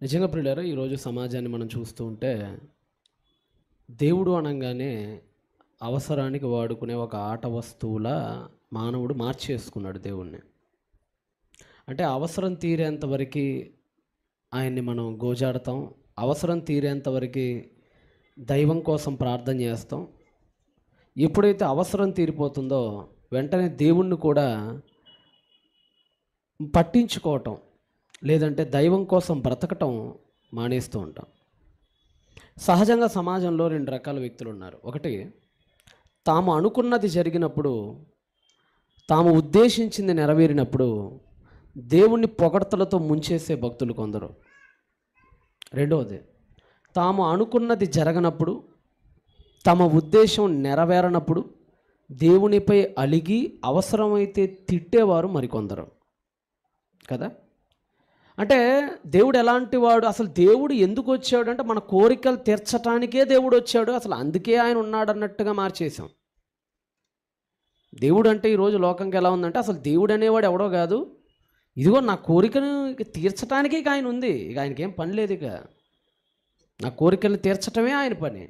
నిజంగా ప్రియులారా, ఈరోజు సమాజాన్ని మనం చూస్తూ ఉంటే దేవుడు అనగానే అవసరానికి వాడుకునే ఒక ఆట వస్తువులా మానవుడు మార్చేసుకున్నాడు దేవుణ్ణి. అంటే అవసరం తీరేంత వరకు ఆయన్ని మనం గోజాడతాం. అవసరం తీరేంత వరకు దైవం కోసం ప్రార్థన చేస్తాం. ఎప్పుడైతే అవసరం తీరిపోతుందో వెంటనే దేవుణ్ణి కూడా పట్టించుకోవటం, లేదంటే దైవం కోసం బ్రతకటం మానేస్తూ ఉంటాం. సహజంగా సమాజంలో రెండు రకాల వ్యక్తులు ఉన్నారు. ఒకటి, తాము అనుకున్నది జరిగినప్పుడు, తాము ఉద్దేశించింది నెరవేరినప్పుడు దేవుణ్ణి పొగడ్తలతో ముంచేసే భక్తులు కొందరు. రెండవది, తాము అనుకున్నది జరగనప్పుడు, తమ ఉద్దేశం నెరవేరనప్పుడు దేవునిపై అలిగి అవసరమైతే తిట్టేవారు మరికొందరు కదా. అంటే దేవుడు ఎలాంటి వాడు, అసలు దేవుడు ఎందుకు వచ్చాడు అంటే మన కోరికలు తీర్చటానికే దేవుడు వచ్చాడు, అసలు అందుకే ఆయన ఉన్నాడు అన్నట్టుగా మార్చేసాం. దేవుడు అంటే ఈరోజు లోకంకి ఎలా ఉందంటే, అసలు దేవుడు అనేవాడు ఎవడో కాదు, ఇదిగో నా కోరికను తీర్చడానికే ఇక ఆయన ఉంది, ఇక ఆయనకేం పని లేదు, ఇక నా కోరికలు తీర్చటమే ఆయన పని,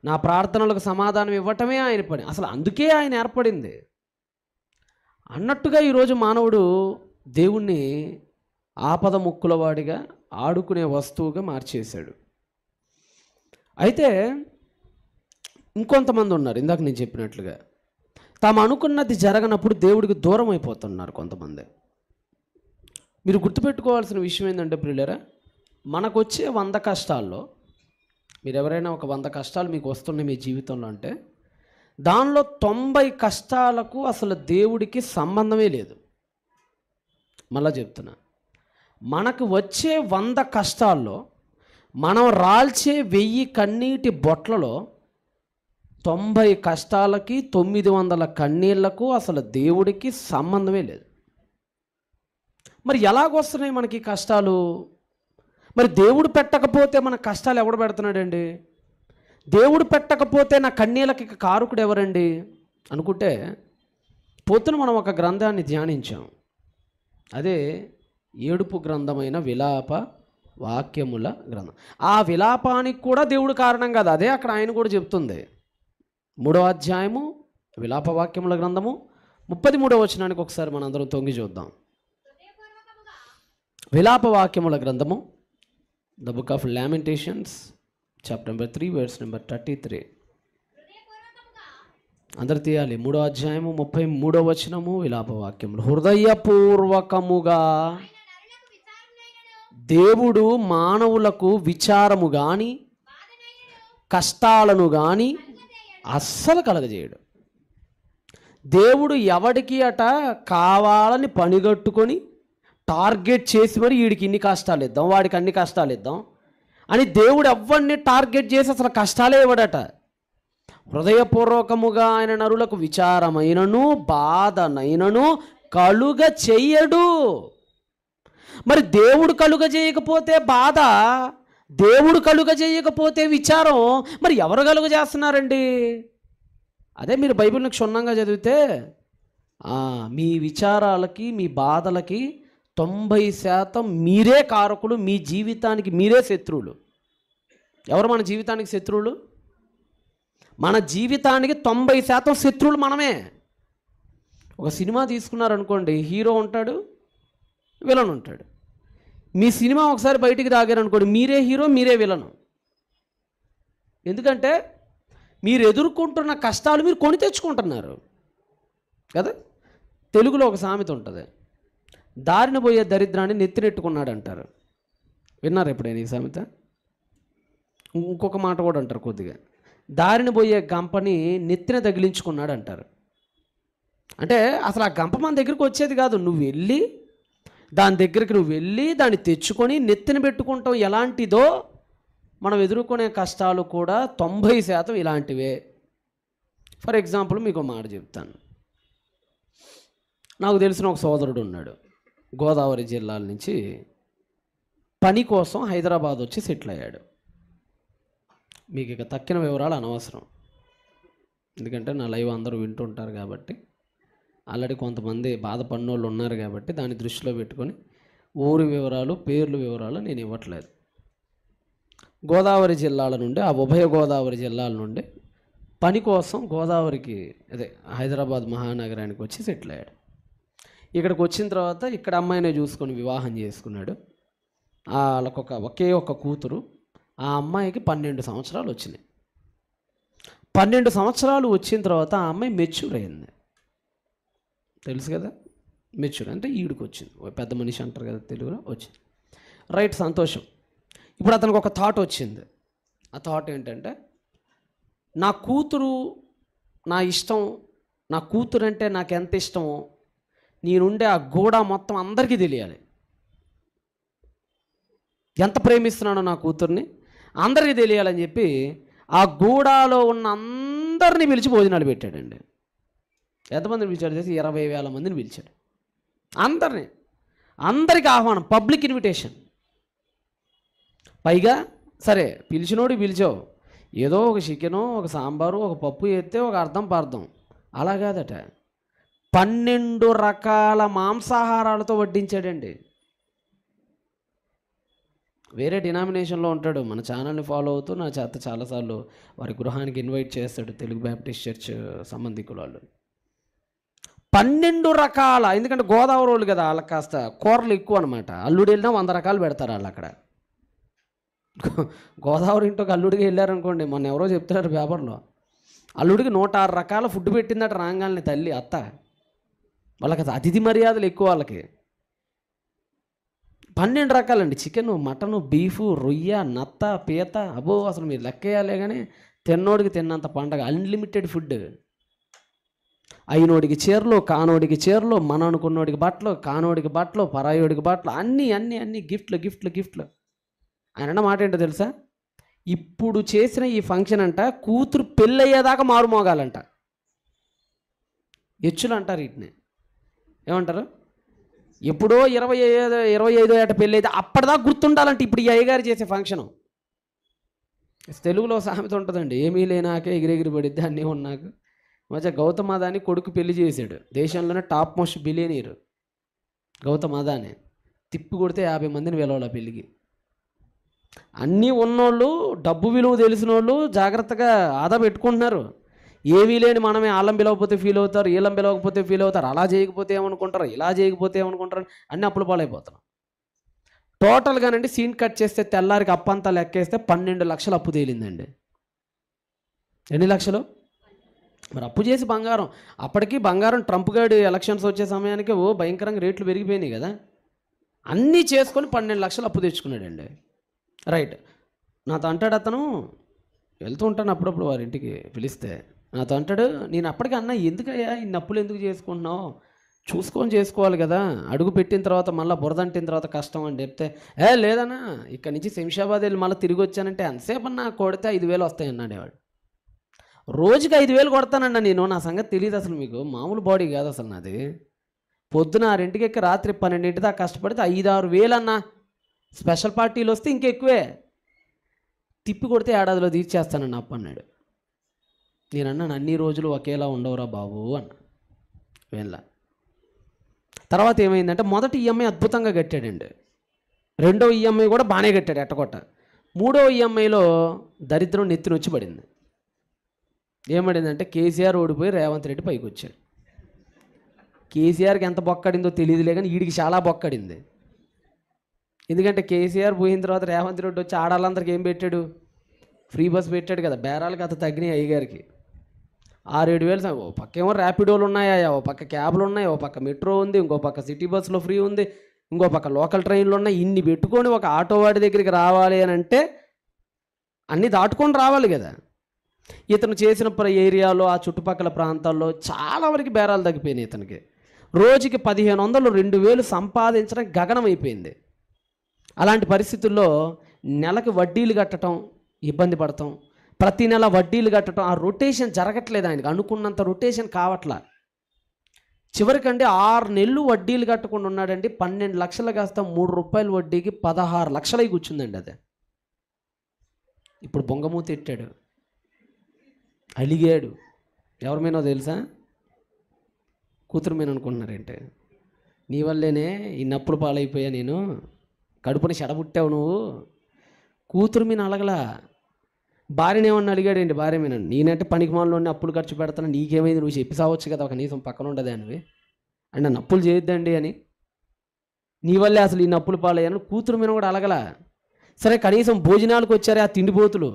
నా ప్రార్థనలకు సమాధానం ఇవ్వటమే ఆయన పని, అసలు అందుకే ఆయన ఏర్పడింది అన్నట్టుగా ఈరోజు మానవుడు దేవుణ్ణి ఆపద ముక్కులవాడిగా, ఆడుకునే వస్తువుగా మార్చేశాడు. అయితే ఇంకొంతమంది ఉన్నారు, ఇందాక నేను చెప్పినట్లుగా తాము అనుకున్నది జరగనప్పుడు దేవుడికి దూరం అయిపోతున్నారు కొంతమంది. మీరు గుర్తుపెట్టుకోవాల్సిన విషయం ఏంటంటే ప్రియులారా, మనకు వచ్చే 100 కష్టాల్లో, మీరు ఎవరైనా ఒక 100 కష్టాలు మీకు వస్తున్నాయి మీ జీవితంలో అంటే, దానిలో 90 కష్టాలకు అసలు దేవుడికి సంబంధమే లేదు. మళ్ళా చెప్తున్నా, మనకు వచ్చే 100 కష్టాల్లో మనం రాల్చే 1000 కన్నీటి బొట్లలో 90 కష్టాలకి 900 కన్నీళ్లకు అసలు దేవుడికి సంబంధమే లేదు. మరి ఎలాగొస్తున్నాయి మనకి కష్టాలు? మరి దేవుడు పెట్టకపోతే మన కష్టాలు ఎవడు పెడుతున్నాడండి? దేవుడు పెట్టకపోతే నా కన్నీళ్ళకి కారకుడు ఎవరండి అనుకుంటే, పొద్దున మనం ఒక గ్రంథాన్ని ధ్యానించాం. అదే ఏడుపు గ్రంథమైన విలాప వాక్యముల గ్రంథం. ఆ విలాపానికి కూడా దేవుడు కారణం కాదు, అదే అక్కడ ఆయన కూడా చెప్తుంది. 3వ అధ్యాయము విలాప వాక్యముల గ్రంథము 33వ వచనానికి ఒకసారి మనందరం తొంగి చూద్దాం. విలాప వాక్యముల గ్రంథము, the book of Lamentations, chapter number 3 verse number 33. అందరు తీయాలి. 3వ అధ్యాయము 33వ వచనము విలాప వాక్యములు. హృదయపూర్వకముగా దేవుడు మానవులకు విచారము గాని కష్టాలను గాని అస్సలు కలగజేయడు. దేవుడు ఎవడికి అట కావాలని పనిగట్టుకొని టార్గెట్ చేసి మరి వీడికి ఇన్ని కష్టాలు ఇద్దాం, వాడికి అన్ని కష్టాలు ఇద్దాం అని దేవుడు ఎవరిని టార్గెట్ చేసి అసలు కష్టాలే ఇవ్వడట. హృదయపూర్వకముగా ఆయన నరులకు విచారమైనను బాధనైనను కలుగ చెయ్యడు. మరి దేవుడు కలుగ చేయకపోతే బాధ, దేవుడు కలుగ చేయకపోతే విచారం, మరి ఎవరు కలుగ చేస్తున్నారండి? అదే మీరు బైబిల్ని క్షుణ్ణంగా చదివితే మీ విచారాలకి, మీ బాధలకి 90% మీరే కారకులు, మీ జీవితానికి మీరే శత్రువులు. ఎవరు మన జీవితానికి శత్రువులు? మన జీవితానికి 90% శత్రువులు మనమే. ఒక సినిమా తీసుకున్నారనుకోండి, హీరో ఉంటాడు, విలన్ ఉంటాడు. మీ సినిమా ఒకసారి బయటికి రాగారనుకోండి, మీరే హీరో, మీరే విలను. ఎందుకంటే మీరు ఎదుర్కొంటున్న కష్టాలు మీరు కొని తెచ్చుకుంటున్నారు కదా. తెలుగులో ఒక సామెత ఉంటుంది, దారిన పోయే దరిద్రాన్ని నెత్తినెట్టుకున్నాడు అంటారు. విన్నారు ఎప్పుడైనా ఈ సామెత? ఇంకొక మాట కూడా అంటారు కొద్దిగా, దారిన పోయే గంపని నెత్తిన తగిలించుకున్నాడు అంటారు. అంటే అసలు ఆ గంప మన దగ్గరికి వచ్చేది కాదు, నువ్వు వెళ్ళి దాని దగ్గరికి దాన్ని తెచ్చుకొని నెత్తిన పెట్టుకుంటాం. ఎలాంటిదో మనం ఎదుర్కొనే కష్టాలు కూడా 90% ఇలాంటివే. ఫర్ ఎగ్జాంపుల్ మీకు మాట చెప్తాను. నాకు తెలిసిన ఒక సోదరుడు ఉన్నాడు, గోదావరి జిల్లాల నుంచి పని కోసం హైదరాబాద్ వచ్చి సెటిల్ అయ్యాడు. మీకు ఇక తక్కిన వివరాలు అనవసరం, ఎందుకంటే నా లైవ్ అందరూ వింటుంటారు కాబట్టి. ఆల్రెడీ కొంతమంది బాధపడిన వాళ్ళు ఉన్నారు కాబట్టి దాన్ని దృష్టిలో పెట్టుకొని ఊరి వివరాలు, పేర్లు వివరాలు నేను ఇవ్వట్లేదు. గోదావరి జిల్లాల నుండి, ఆ ఉభయ గోదావరి జిల్లాల నుండి పని కోసం గోదావరికి, అదే హైదరాబాద్ మహానగరానికి వచ్చి సెటిల్ అయ్యాడు. ఇక్కడికి వచ్చిన తర్వాత ఇక్కడ అమ్మాయినే చూసుకొని వివాహం చేసుకున్నాడు. వాళ్ళకొక ఒకే ఒక కూతురు. ఆ అమ్మాయికి 12 సంవత్సరాలు వచ్చినాయి. 12 సంవత్సరాలు వచ్చిన తర్వాత ఆ అమ్మాయి మెచ్యూర్ అయింది. తెలుసు కదా, మెచ్యూర్ అంటే ఈడికి వచ్చింది. పెద్ద మనిషి అంటారు కదా తెలుగులో, వచ్చింది. రైట్, సంతోషం. ఇప్పుడు అతనికి ఒక థాట్ వచ్చింది. ఆ థాట్ ఏంటంటే, నా కూతురు నా ఇష్టం, నా కూతురు అంటే నాకు ఎంత ఇష్టమో నేనుండే ఆ గూడ మొత్తం అందరికీ తెలియాలి. ఎంత ప్రేమిస్తున్నానో నా కూతుర్ని అందరికీ తెలియాలని చెప్పి ఆ గూడాలో ఉన్న అందరినీ పిలిచి భోజనాలు పెట్టాడండి. ఎంతమందిని పిలిచాడు చేసి 20,000 మందిని పిలిచాడు. అందరికీ ఆహ్వానం, పబ్లిక్ ఇన్విటేషన్. పైగా సరే పిలిచినోడు పిలిచావు, ఏదో ఒక చికెను, ఒక సాంబారు, ఒక పప్పు ఎత్తే ఒక అర్థం పర్థం, అలా కాదట. 12 రకాల మాంసాహారాలతో వడ్డించాడండి. వేరే డినామినేషన్లో ఉంటాడు, మన ఛానల్ని ఫాలో అవుతూ నా చేత చాలాసార్లు వారి గృహానికి ఇన్వైట్ చేస్తాడు, తెలుగు బ్యాప్టిస్ట్ చర్చ్ సంబంధికుల వాళ్ళు. 12 రకాల, ఎందుకంటే గోదావరి వాళ్ళు కదా, వాళ్ళకి కాస్త కూరలు ఎక్కువ అనమాట. అల్లుడు వెళ్ళినా 100 రకాలు పెడతారు వాళ్ళు అక్కడ. గోదావరి ఇంటికి అల్లుడికి వెళ్ళారనుకోండి, మొన్న ఎవరో చెప్తున్నారు పేపర్లో, అల్లుడికి 106 రకాల ఫుడ్ పెట్టిందట రాగాలని తల్లి అత్త. వాళ్ళకి అతిథి మర్యాదలు ఎక్కువ వాళ్ళకి. 12 రకాలండి, చికెను, మటను, బీఫు, రొయ్య, నత్త, పీత, అబ్బో అసలు మీరు లెక్కేయాలే కానీ తిన్నోడికి తిన్నంత పండగ. Unlimited food. అయినోడికి చీరలు, కానోడికి చీరలు, మన అనుకున్నోడికి బట్టలు, కానోడికి బట్టలు, పరాయోడికి బట్టలు, అన్నీ అన్నీ అన్నీ గిఫ్ట్లు. ఆయన మాట ఏంటో తెలుసా, ఇప్పుడు చేసిన ఈ ఫంక్షన్ అంట కూతురు పెళ్ళయ్యేదాకా మారుమోగాలంట. ఎచ్చులు అంటారు వీటిని, ఏమంటారు, ఎప్పుడో 25 ఏట పెళ్ళి అయితే అప్పటిదాకా గుర్తుండాలంటే ఇప్పుడు ఈ అయ్యగారు చేసే ఫంక్షను. తెలుగులో సామెత ఉంటుందండి, ఏమీ లేనాకే ఎగిరెగిరి పడిద్ది అన్నీ ఉన్నాక. మధ్య గౌతమ్ అదాని కొడుకు పెళ్లి చేశాడు, దేశంలోనే top most billionaire Gautam Adani. తిప్పి కొడితే 50 మందిని పిలవాలి ఆ పెళ్ళికి. అన్నీ ఉన్నోళ్ళు, డబ్బు విలువ తెలిసిన వాళ్ళు జాగ్రత్తగా ఆదా పెట్టుకుంటున్నారు. ఏమీ లేని మనమే వాళ్ళం పిలవకపోతే ఫీల్ అవుతారు, వీళ్ళం పిలవకపోతే ఫీల్ అవుతారు, అలా చేయకపోతే ఏమనుకుంటారు, ఇలా చేయకపోతే ఏమనుకుంటారు, అన్నీ అప్పుల పాలైపోతున్నాం. టోటల్గానండి సీన్ కట్ చేస్తే తెల్లారికి అప్పంతా లెక్కేస్తే 12 లక్షలు అప్పు తేలిందండి. ఎన్ని లక్షలు? మరి అప్పు చేసి బంగారం, అప్పటికి బంగారం ట్రంప్ గాడి ఎలక్షన్స్ వచ్చే సమయానికి భయంకరంగా రేట్లు పెరిగిపోయినాయి కదా, అన్నీ చేసుకొని 12 లక్షలు అప్పు తెచ్చుకున్నాడండి. రైట్, నాతో అంటాడు, అతను వెళ్తూ ఉంటాను అప్పుడప్పుడు వారింటికి పిలిస్తే, నాతో అంటాడు, నేను అప్పటికి అన్నా ఎందుకయ్యా ఇన్ని అప్పులు ఎందుకు చేసుకుంటున్నావు, చూసుకొని చేసుకోవాలి కదా, అడుగు పెట్టిన తర్వాత మళ్ళీ బురదంటిన తర్వాత కష్టం అని చెప్తే, లేదన్నా ఇక్కడ నుంచి శంషాబాద్ వెళ్ళి మళ్ళీ తిరిగి వచ్చానంటే ఎంతసేపు అన్నా కొడితే 5,000 వస్తాయి అన్నాడు వాడు. రోజుకి 5,000 కొడతానన్నా నేను, నా సంగతి తెలియదు అసలు మీకు, మామూలు బాడీ కాదు అసలు నాది. పొద్దున 6ంటికి ఎక్కి రాత్రి 12 దాకా కష్టపడితే 5-6 వేలు అన్నా, స్పెషల్ పార్టీలు వస్తే ఇంకెక్కువే. తిప్పి కొడితే ఏడాదిలో తీర్చేస్తానన్న అప్పు అన్నాడు. నేను అన్నాను, అన్ని రోజులు ఒకేలా ఉండవురా బాబు అన్న. వేళ్ళ తర్వాత ఏమైందంటే, మొదటి ఈఎంఐ అద్భుతంగా కట్టాడండి, రెండో ఈఎంఐ కూడా బాగానే కట్టాడు ఎట్టకొట్ట. మూడో ఈఎంఐలో దరిద్రం నెత్తినొచ్చి పడింది. ఏమడిందంటే, కేసీఆర్ ఓడిపోయి రేవంత్ రెడ్డి పైకి వచ్చాడు. కేసీఆర్కి ఎంత బొక్కడిందో తెలియదులే కానీ వీడికి చాలా బొక్కడింది. ఎందుకంటే కేసీఆర్ పోయిన తర్వాత రేవంత్ రెడ్డి వచ్చి ఆడాలందరికీ ఏం పెట్టాడు, ఫ్రీ బస్ పెట్టాడు కదా. బేరాలకు అంత తగ్గినాయి అయ్యగారికి. 6-7 వేలు. ఓ పక్క ఏమో ర్యాపిడోలు ఉన్నాయా, ఓ పక్క క్యాబ్లు ఉన్నాయి, ఓ పక్క మెట్రో ఉంది, ఇంకో పక్క సిటీ బస్సులో ఫ్రీ ఉంది, ఇంకో పక్క లోకల్ ట్రైన్లు ఉన్నాయి. ఇన్ని పెట్టుకొని ఒక ఆటో వాడి దగ్గరికి రావాలి అని అంటే అన్నీ దాటుకొని రావాలి కదా. ఇతను చేసిన ఏరియాలో, ఆ చుట్టుపక్కల ప్రాంతాల్లో చాలా వరకు బేరాలు తగ్గిపోయినాయి. ఇతనికి రోజుకి 1,500, 2,000 సంపాదించడం గగనం అయిపోయింది. అలాంటి పరిస్థితుల్లో నెలకి వడ్డీలు కట్టడం ఇబ్బంది పడతాం, ప్రతి నెల వడ్డీలు కట్టడం, ఆ రొటేషన్ జరగట్లేదు ఆయనకి, అనుకున్నంత రొటేషన్ కావట్లా. చివరికండి 6 నెలలు వడ్డీలు కట్టకుండా ఉన్నాడండి. 12 లక్షలు కాస్త 3 రూపాయలు వడ్డీకి 16 లక్షలై కూర్చుందండి. అదే ఇప్పుడు బొంగమూతి ఎట్టాడు, అలిగాడు. ఎవరి మీనో తెలుసా? కూతురు మీద అనుకుంటున్నారేంటే, నీ వల్లేనే ఇన్ని అప్పుల పాలైపోయా నేను. కడుపుని చెడబుట్టావు నువ్వు. కూతురు మీద అలగలా. భార్యని ఏమన్నా అడిగాడండి, భార్య మీద నేనంటే పనికి మాలోనే అప్పులు ఖర్చు పెడతాను, నీకేమైంది, నువ్వు చెప్పి సావచ్చు కదా ఒక నీసం పక్కన ఉండదే అనివి అంటే నన్ను అప్పులు చేయొద్దండి అని. నీ వల్లే అసలు ఈ అప్పులు పాలయ్యాను. కూతురు మీద కూడా అలగలా. సరే కనీసం భోజనాలకు వచ్చారే ఆ తిండిపోతులు,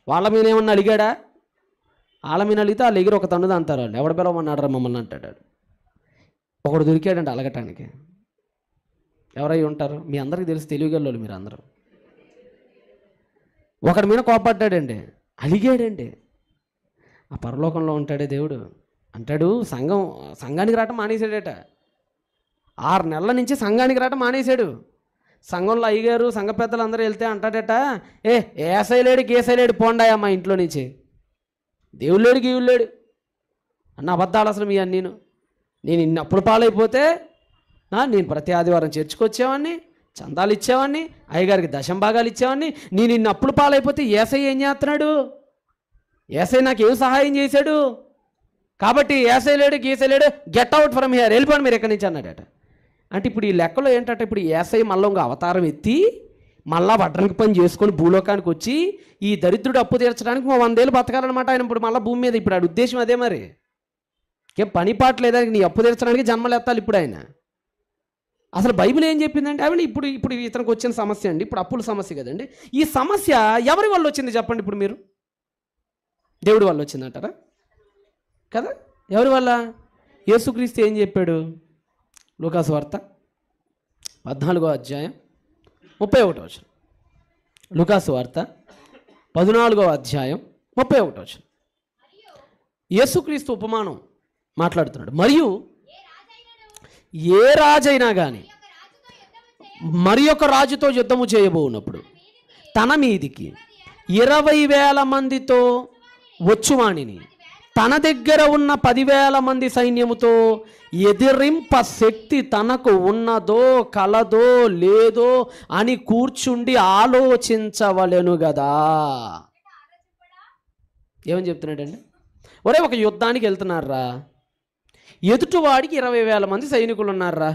వాళ్ళ మీద ఏమన్నా అడిగాడా? వాళ్ళ మీద అడిగితే వాళ్ళు ఎగిరి ఒక తన్నుదా అంటారు. వాళ్ళు ఎవడ పిలవమన్నాడరా మమ్మల్ని అంటాడు. ఒకడు దొరికాడంట అలగటానికి. ఎవరై ఉంటారు? మీ అందరికీ తెలిసి తెలియగలరు మీరు అందరూ. ఒకడి మీద కోపడ్డాడండి, అలిగాడండి. ఆ పరలోకంలో ఉంటాడే దేవుడు అంటాడు, సంఘానికి రావటం మానేశాడట. 6 నెలల నుంచి సంఘానికి రావటం మానేశాడు. సంఘంలో అయ్యగారు సంఘ పెద్దలు అందరూ వెళ్తే అంటాడట, ఏసైలేడు గేసైలేడు పోండాయా మా ఇంట్లో నుంచి, దేవుళ్ళేడు గీవుళ్ళేడు అన్న అబద్ధాలు అసలు మీ అన్నీను. నేను ఇన్ని అప్పుడు పాలైపోతే నేను ప్రతి ఆదివారం చర్చకొచ్చేవాడిని, చందాలు ఇచ్చేవాడిని, అయ్యగారికి దశంభాగాలు ఇచ్చేవాడిని. నేను ఇన్ని అప్పులు పాలైపోతే ఏసై ఏం చేస్తున్నాడు? ఏసై నాకు ఏం సహాయం చేశాడు? కాబట్టి ఏసైలేడు గీసైలేడు, గెట్ అవుట్ ఫ్రమ్ హియర్, వెళ్ళిపోండి మీరు ఎక్కడి నుంచి అన్నాడట. అంటే ఇప్పుడు ఈ లెక్కలో ఏంటంటే, ఇప్పుడు ఏసై మళ్ళీ ఇంకో అవతారం ఎత్తి మళ్ళా వడ్రంగి పని చేసుకొని భూలోకానికి వచ్చి ఈ దరిద్రుడు అప్పు తీర్చడానికి 100 ఏళ్ళు బతకాలన్నమాట ఆయన ఇప్పుడు మళ్ళీ భూమి మీద. ఇప్పుడు ఆడి ఉద్దేశం అదే. మరి ఏం పని పాట లేదా నీ అప్పు తీర్చడానికి జన్మలెత్తాలి ఇప్పుడు ఆయన. అసలు బైబిల్ ఏం చెప్పిందంటే అవి ఇప్పుడు ఇతనికి వచ్చిన సమస్య అండి, ఇప్పుడు అప్పుల సమస్య కదండి. ఈ సమస్య ఎవరి వల్ల వచ్చింది చెప్పండి? ఇప్పుడు మీరు దేవుడి వల్ల వచ్చిందంటారా? కదా, ఎవరి వల్ల? యేసుక్రీస్తు ఏం చెప్పాడు? లూకాసు వార్త 14వ అధ్యాయం 31వ వచనం. లూకాసు వార్త 14వ అధ్యాయం 31వ వచనం. యేసుక్రీస్తు ఉపమానం మాట్లాడుతున్నాడు. మరియు ఏ రాజైనా కానీ మరి ఒక రాజుతో యుద్ధము చేయబోనప్పుడు తన మీదికి 20,000 మందితో వచ్చువాణిని తన దగ్గర ఉన్న 10,000 మంది సైన్యముతో ఎదిరింప శక్తి తనకు ఉన్నదో కలదో లేదో అని కూర్చుండి ఆలోచించవలెను కదా. ఏమని చెప్తున్నాడండి? ఒరే, ఒక యుద్ధానికి వెళ్తున్నారా, ఎదుటివాడికి 20,000 మంది సైనికులు ఉన్నారా,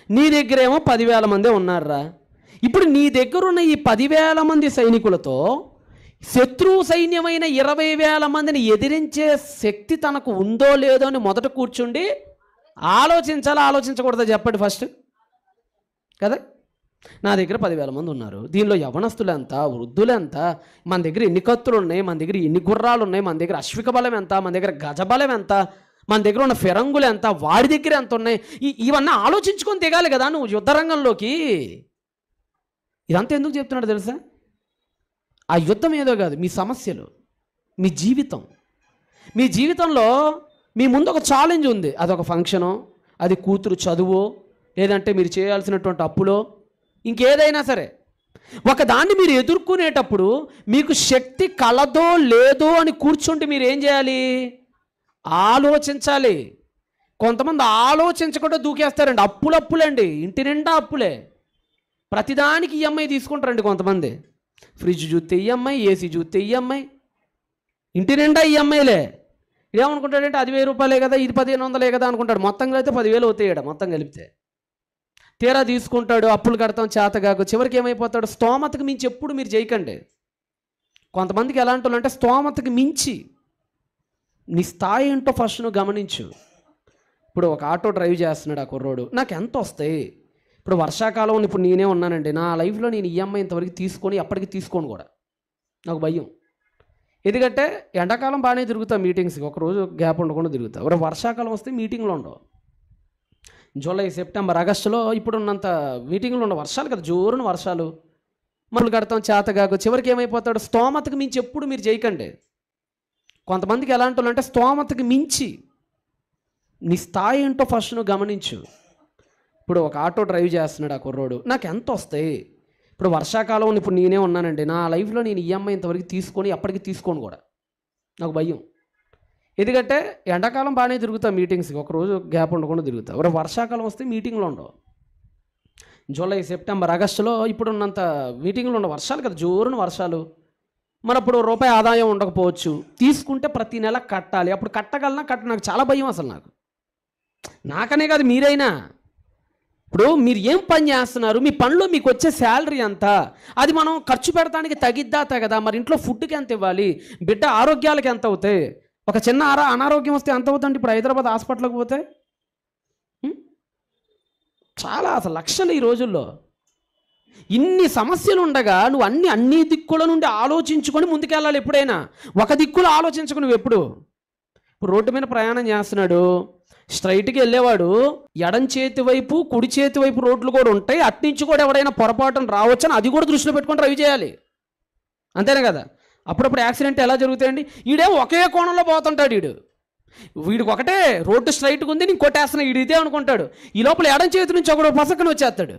నీ దగ్గరేమో 10,000 మందే ఉన్నారా. ఇప్పుడు నీ దగ్గర ఉన్న ఈ 10,000 మంది సైనికులతో శత్రువు సైన్యమైన 20,000 మందిని ఎదిరించే శక్తి తనకు ఉందో లేదో అని మొదట కూర్చుండి ఆలోచించాలా ఆలోచించకూడదా చెప్పండి ఫస్ట్? కదా, నా దగ్గర 10,000 మంది ఉన్నారు, దీనిలో యవనస్తులు ఎంత, వృద్ధులు ఎంత, మన దగ్గర ఎన్ని కత్తులు ఉన్నాయి, మన దగ్గర ఎన్ని గుర్రాలు ఉన్నాయి, మన దగ్గర అశ్విక బలం ఎంత, మన దగ్గర గజబలం ఎంత, మన దగ్గర ఉన్న ఫిరంగులు ఎంత, వాడి దగ్గర ఎంత ఉన్నాయి, ఇవన్నీ ఆలోచించుకొని దిగాలి కదా నువ్వు యుద్ధరంగంలోకి. ఇదంతా ఎందుకు చెప్తున్నాడు తెలుసా? ఆ యుద్ధం ఏదో కాదు, మీ సమస్యలు, మీ జీవితం. మీ జీవితంలో మీ ముందు ఒక ఛాలెంజ్ ఉంది. అదొక ఫంక్షనో, అది కూతురు చదువో, లేదంటే మీరు చేయాల్సినటువంటి అప్పులో, ఇంకేదైనా సరే ఒక దాన్ని మీరు ఎదుర్కొనేటప్పుడు మీకు శక్తి కలదో లేదో అని కూర్చుంటే మీరు ఏం చేయాలి? ఆలోచించాలి. కొంతమంది ఆలోచించకుండా దూకేస్తారండి. అప్పులండి, ఇంటి నిండా అప్పులే. ప్రతిదానికి ఈఎంఐ తీసుకుంటారండి కొంతమంది. ఫ్రిడ్జ్ చూస్తే ఈఎంఐ, ఏసీ చూస్తే ఈఎంఐ, ఇంటి నిండా ఈఎంఐలే. ఏమనుకుంటాడంటే అది 1000 రూపాయలే కదా, ఇది 1,500 కదా అనుకుంటాడు. మొత్తంగా అయితే 10,000 అవుతాయి మొత్తం కలిపితే. తీరా తీసుకుంటాడు, అప్పులు కడతాం చేతగాకు, చివరికి ఏమైపోతాడు? స్తోమతకు మించి ఎప్పుడు మీరు చేయకండి. కొంతమందికి ఎలాంటి వాళ్ళు అంటే స్తోమతకు మించి. నీ స్థాయి ఏంటో ఫస్ట్ నువ్వు గమనించు. ఇప్పుడు ఒక ఆటో డ్రైవ్ చేస్తున్నాడు ఆ కుర్రోడు, నాకు ఎంత వస్తాయి? ఇప్పుడు వర్షాకాలం ఇప్పుడు నేనే ఉన్నానండి, నా లైఫ్లో నేను ఈఎంఐ ఇంతవరకు తీసుకొని ఎప్పటికీ తీసుకోను కూడా, నాకు భయం. ఎందుకంటే ఎండాకాలం బాగానే తిరుగుతా మీటింగ్స్కి, ఒకరోజు గ్యాప్ ఉండకుండా తిరుగుతా. ఒక వర్షాకాలం వస్తే మీటింగ్లు ఉండవు. జూలై, సెప్టెంబర్, ఆగస్టులో ఇప్పుడు ఉన్నంత మీటింగ్లు ఉండవు. వర్షాలు కదా, జోరున వర్షాలు, మళ్ళీ కడతాం చేతగాకు, చివరికి ఏమైపోతాడు? స్తోమతకు మించి ఎప్పుడు మీరు చేయకండి. కొంతమందికి ఎలాంటి వాళ్ళు అంటే స్తోమతకు మించి. నీ స్థాయి ఏంటో ఫస్ట్ నువ్వు గమనించు. ఇప్పుడు ఒక ఆటో డ్రైవ్ చేస్తున్నాడు ఆ కుర్రోడు, నాకు ఎంత వస్తాయి? ఇప్పుడు వర్షాకాలం ఇప్పుడు నేనే ఉన్నానండి, నా లైఫ్లో నేను ఈఎంఐ ఇంతవరకు తీసుకొని ఎప్పటికీ తీసుకోను కూడా, నాకు భయం. ఎందుకంటే ఎండాకాలం బాగానే తిరుగుతా మీటింగ్స్కి, ఒకరోజు గ్యాప్ ఉండకుండా తిరుగుతా. ఒక వర్షాకాలం వస్తే మీటింగ్లు ఉండవు. జూలై, సెప్టెంబర్, ఆగస్టులో ఇప్పుడు ఉన్నంత మీటింగ్లు ఉండవు. వర్షాలు కదా, జోరున వర్షాలు, మరి అప్పుడు రూపాయి ఆదాయం ఉండకపోవచ్చు. తీసుకుంటే ప్రతి నెల కట్టాలి. అప్పుడు కట్టగలనా నాకు చాలా భయం అసలు. నాకు నాకనే కాదు, మీరైనా ఇప్పుడు మీరు ఏం పని చేస్తున్నారు, మీ పనిలో మీకు వచ్చే శాలరీ ఎంత, అది మనం ఖర్చు పెడతానికి తగిద్దా తగదా? మరి ఇంట్లో ఫుడ్కి ఎంత ఇవ్వాలి, బిడ్డ ఆరోగ్యాలకి ఎంత అవుతాయి, ఒక చిన్న అనారోగ్యం వస్తే ఎంత అవుతుంది? ఇప్పుడు హైదరాబాద్ హాస్పిటల్కి పోతే చాలా అసలు లక్షలు ఈ రోజుల్లో. ఇన్ని సమస్యలు ఉండగా నువ్వు అన్ని దిక్కుల నుండి ఆలోచించుకొని ముందుకెళ్ళాలి. ఎప్పుడైనా ఒక దిక్కులో ఆలోచించుకు నువ్వు ఎప్పుడు. ఇప్పుడు రోడ్డు మీద ప్రయాణం చేస్తున్నాడు, స్ట్రైట్కి వెళ్ళేవాడు ఎడం చేతి వైపు కుడి చేతి వైపు రోడ్లు కూడా ఉంటాయి, అట్నుంచి కూడా ఎవడైనా పొరపాటున రావచ్చని అది కూడా దృష్టిలో పెట్టుకొని డ్రైవ్ చేయాలి. అంతేనే కదా? అప్పుడప్పుడు యాక్సిడెంట్ ఎలా జరుగుతాయండి? ఈడే ఒకే కోణంలో పోతుంటాడు, వీడికి ఒకటే రోడ్డు స్ట్రైట్గా ఉంది, నేను కొట్టేస్తున్నా వీడు ఇదే అనుకుంటాడు. ఈ లోపల ఎడం చేతి నుంచి ఒకడు పసక్కన వచ్చేస్తాడు,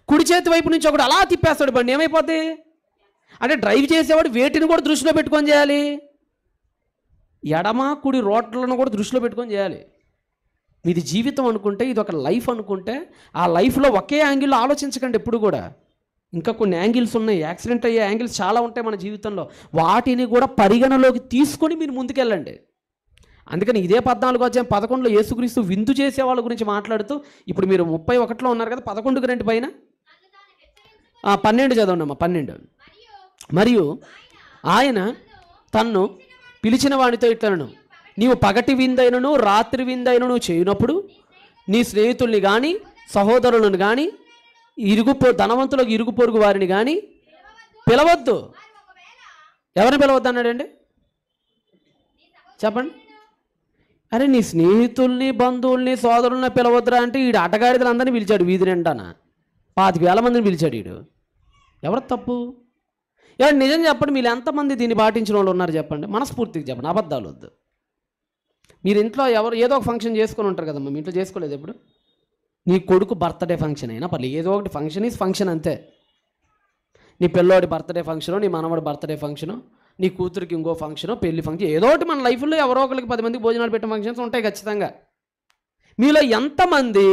కుడి చేతి వైపు నుంచి ఒకడు అలా తిప్పేస్తాడు. బండి ఏమైపోద్ది? అంటే డ్రైవ్ చేసేవాడు వేటిని కూడా దృష్టిలో పెట్టుకొని చేయాలి, ఎడమ కుడి రోడ్లను కూడా దృష్టిలో పెట్టుకొని చేయాలి. ఇది జీవితం అనుకుంటే, ఇది ఒక లైఫ్ అనుకుంటే, ఆ లైఫ్లో ఒకే యాంగిల్లో ఆలోచించకండి ఎప్పుడు కూడా. ఇంకా కొన్ని యాంగిల్స్ ఉన్నాయి, యాక్సిడెంట్ అయ్యే యాంగిల్స్ చాలా ఉంటాయి మన జీవితంలో. వాటిని కూడా పరిగణలోకి తీసుకొని మీరు ముందుకెళ్ళండి. అందుకని ఇదే 14వ అధ్యాయం 11లో యేసుక్రీస్తు విందు చేసే వాళ్ళ గురించి మాట్లాడుతూ, ఇప్పుడు మీరు 31లో ఉన్నారు కదా, 11కి రండి పైన. 12 చదవండి అమ్మా. 12. మరియు ఆయన తన్ను పిలిచిన వానితో ఇట్లను, నీవు పగటి విందైనను రాత్రి విందైనను చేయనప్పుడు నీ స్నేహితుల్ని కానీ సహోదరులను కానీ ధనవంతులకు ఇరుగు పొరుగు వారిని కానీ పిలవద్దు. ఎవరిని పిలవద్దు అన్నాడండి? చెప్పండి. అరే నీ స్నేహితుల్ని బంధువుల్ని సోదరుల్ని పిలవద్దురా అంటే ఈడు అటగాడిదలు అందరినీ పిలిచాడు, వీధి నిండాన 25,000 మందిని పిలిచాడు ఈడు. ఎవరు తప్పు? ఎవరు నిజం చెప్పండి, మీరు ఎంతమంది దీన్ని పాటించిన వాళ్ళు ఉన్నారు చెప్పండి, మనస్ఫూర్తిగా చెప్పండి, అబద్ధాలు వద్దు. మీరు ఇంట్లో ఏదో ఒక ఫంక్షన్ చేసుకొని ఉంటారు కదమ్మా, మీ ఇంట్లో చేసుకోలేదు ఎప్పుడు? నీ కొడుకు బర్త్డే ఫంక్షన్ అయినా పర్లేదు, ఏదో ఒకటి ఫంక్షన్ ఈజ్ ఫంక్షన్ అంతే. నీ పిల్లోడి బర్త్డే ఫంక్షను, నీ మనవడి బర్త్డే ఫంక్షను, నీ కూతురికి ఇంకో ఫంక్షను, పెళ్లి ఫంక్షన్, ఏదో ఒకటి మన లైఫ్లో ఎవరో ఒకరికి 10 మందికి భోజనాలు పెట్టే ఫంక్షన్స్ ఉంటాయి ఖచ్చితంగా. మీలో ఎంతమంది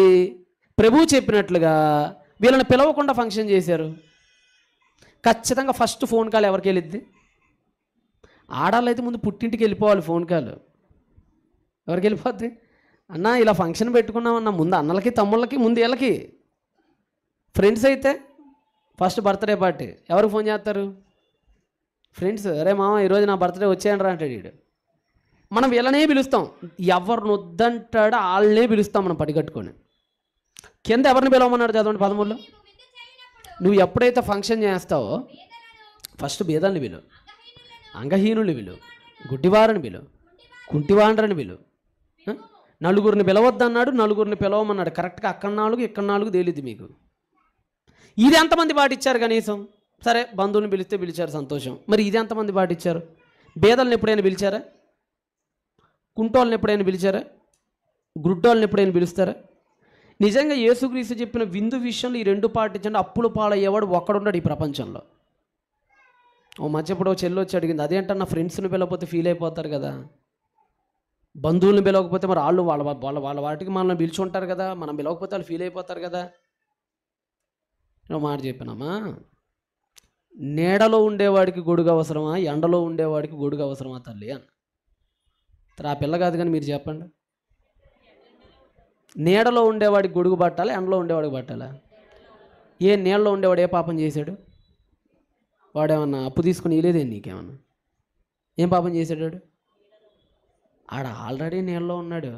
ప్రభువు చెప్పినట్లుగా వీళ్ళని పిలవకుండా ఫంక్షన్ చేశారు? ఖచ్చితంగా ఫస్ట్ ఫోన్ కాల్ ఎవరికి వెళ్ళిద్ది? ఆడాళ్ళు అయితే ముందు పుట్టింటికి వెళ్ళిపోవాలి ఫోన్ కాల్. ఎవరికి వెళ్ళిపోద్ది? అన్న ఇలా ఫంక్షన్ పెట్టుకున్నామన్నా ముందు అన్నలకి తమ్ముళ్ళకి ముందు వీళ్ళకి. ఫ్రెండ్స్ అయితే ఫస్ట్ బర్త్డే పార్టీ ఎవరికి ఫోన్ చేస్తారు? ఫ్రెండ్స్. అరే మామ ఈరోజు నా బర్త్డే వచ్చేయండి రా అంటాడు వీడు. మనం వీళ్ళనే పిలుస్తాం, ఎవరిని వద్దంటాడో వాళ్ళనే పిలుస్తాం మనం పడిగట్టుకొని. కింద ఎవరిని పిలవమన్నాడు చదవండి 13లో. నువ్వు ఎప్పుడైతే ఫంక్షన్ చేస్తావో ఫస్ట్ బీదల్ని పిలువు, అంగహీనుల్ని పిలువు, గుడ్డివారిని పిలువు, కుంటివాండ్రని పిలువు. నలుగురిని పిలవద్దన్నాడు, నలుగురిని పిలవమన్నాడు. కరెక్ట్గా అక్కడ 4 ఇక్కడ 4 తేలిద్ది మీకు. ఇది ఎంతమంది పాటించారు కనీసం? సరే బంధువుని పిలిస్తే పిలిచారు, సంతోషం. మరి ఇది ఎంతమంది పాటించారు? బేదల్ని ఎప్పుడైనా పిలిచారా? కుంటోళ్ళని ఎప్పుడైనా పిలిచారా? గుడ్డోళ్ళని ఎప్పుడైనా పిలుస్తారా? నిజంగా యేసుక్రీస్తు చెప్పిన విందు విషయంలో ఈ 2 పాటించండి, అప్పులు పాలయ్యేవాడు ఒక్కడున్నాడు ఈ ప్రపంచంలో. ఓ మధ్య ఇప్పుడు చెల్లి వచ్చి అడిగింది, అదేంటన్నా ఫ్రెండ్స్ని పిలవకపోతే ఫీల్ అయిపోతారు కదా, బంధువులను పిలవకపోతే మరి వాళ్ళు వాళ్ళ వాటికి మనల్ని పిలుచుంటారు కదా, మనం పిలవకపోతే వాళ్ళు ఫీల్ అయిపోతారు కదా. నేను మాట చెప్పినామా, నీడలో ఉండేవాడికి గొడుగు అవసరమా, ఎండలో ఉండేవాడికి గొడుగు అవసరమా తల్లి అన్న. ఆ పిల్ల కాదు కానీ మీరు చెప్పండి, నీడలో ఉండేవాడికి గొడుగు పట్టాలా, ఎండలో ఉండేవాడికి పట్టాలా? ఏ నీడలో ఉండేవాడు ఏ పాపం చేశాడు? వాడేమన్నా అప్పు తీసుకుని ఇలేదే నీకేమన్నా? ఏం పాపం చేశాడు వాడు? ఆడ ఆల్రెడీ నీళ్ళలో ఉన్నాడు.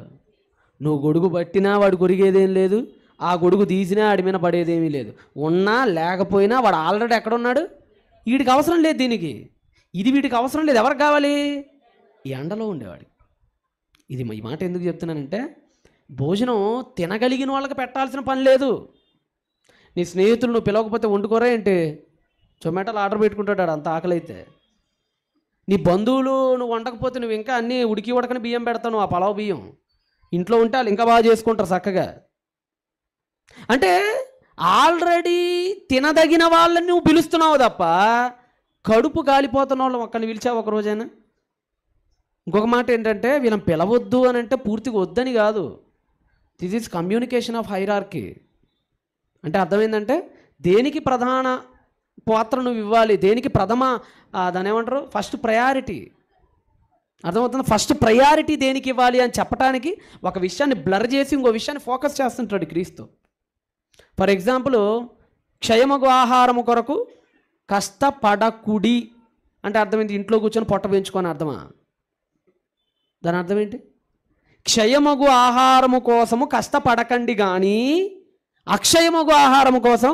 నువ్వు గొడుగు పట్టినా వాడు కొరిగేదేం లేదు, ఆ గొడుగు తీసినా ఆడి మీద పడేదేమీ లేదు. ఉన్నా లేకపోయినా వాడు ఆల్రెడీ ఎక్కడున్నాడు? వీడికి అవసరం లేదు దీనికి, ఇది వీడికి అవసరం లేదు. ఎవరికి కావాలి? ఎండలో ఉండేవాడు. ఇది ఈ మాట ఎందుకు చెప్తున్నానంటే, భోజనం తినగలిగిన వాళ్ళకి పెట్టాల్సిన పని లేదు. నీ స్నేహితులు నువ్వు పిలవకపోతే వండుకోరా ఏంటి? జొమాటోలో ఆర్డర్ పెట్టుకుంటాడు అంత ఆకలి అయితే. నీ బంధువులు నువ్వు వండకపోతే నువ్వు ఇంకా అన్నీ ఉడకని బియ్యం పెడతావు, ఆ పలావ్ బియ్యం. ఇంట్లో ఉంటే వాళ్ళు ఇంకా బాగా చేసుకుంటారు చక్కగా. అంటే ఆల్రెడీ తినదగిన వాళ్ళని నువ్వు పిలుస్తున్నావు తప్ప కడుపు కాలిపోతున్న వాళ్ళని ఒక్కరిని పిలిచావు ఒక రోజైనా? ఇంకొక మాట ఏంటంటే, వీళ్ళని పిలవద్దు అని అంటే పూర్తిగా వద్దని కాదు. This is communication of hierarchy. అంటే అర్థమైందంటే దేనికి ప్రధాన పాత్ర నువ్వు ఇవ్వాలి, దేనికి ప్రథమ దాని ఏమంటారు ఫస్ట్ ప్రయారిటీ. అర్థమవుతుంది? ఫస్ట్ ప్రయారిటీ దేనికి ఇవ్వాలి అని చెప్పడానికి ఒక విషయాన్ని బ్లర్ చేసి ఇంకో విషయాన్ని ఫోకస్ చేస్తుంటాడు క్రీస్తు. ఫర్ ఎగ్జాంపుల్, క్షయమగు ఆహారము కొరకు కష్టపడకుడి అంటే అర్థం ఏంటి? ఇంట్లో కూర్చొని పొట్ట పెంచుకొని అర్థమా? దాని అర్థం ఏంటి? క్షయమగు ఆహారము కోసము కష్టపడకండి కానీ అక్షయమగు ఆహారము కోసం,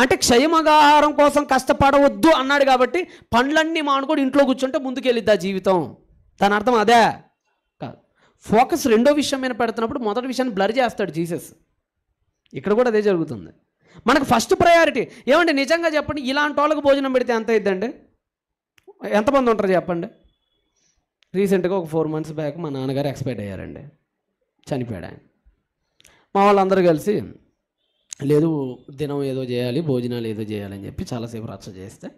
అంటే క్షయమగు ఆహారం కోసం కష్టపడవద్దు అన్నాడు కాబట్టి పండ్లన్నీ మానుకొని ఇంట్లో కూర్చుంటే ముందుకెళ్ళిద్ది ఆ జీవితం. దాని అర్థం అదే కాదు. ఫోకస్ రెండో విషయం మీద పెడుతున్నప్పుడు మొదటి విషయాన్ని బ్లర్ చేస్తాడు జీసస్. ఇక్కడ కూడా అదే జరుగుతుంది. మనకు ఫస్ట్ ప్రయారిటీ ఏమంటే నిజంగా చెప్పండి, ఇలాంటి వాళ్ళకు భోజనం పెడితే ఎంత అయిద్దండి? ఎంతమంది ఉంటారు చెప్పండి? రీసెంట్గా ఒక 4 months బ్యాక్ మా నాన్నగారు ఎక్స్పైర్ అయ్యారండి, చనిపోయాడు ఆయన. మా వాళ్ళందరూ కలిసి లేదు దినం ఏదో చేయాలి, భోజనాలు ఏదో చేయాలని చెప్పి చాలాసేపు రచ్చ చేస్తే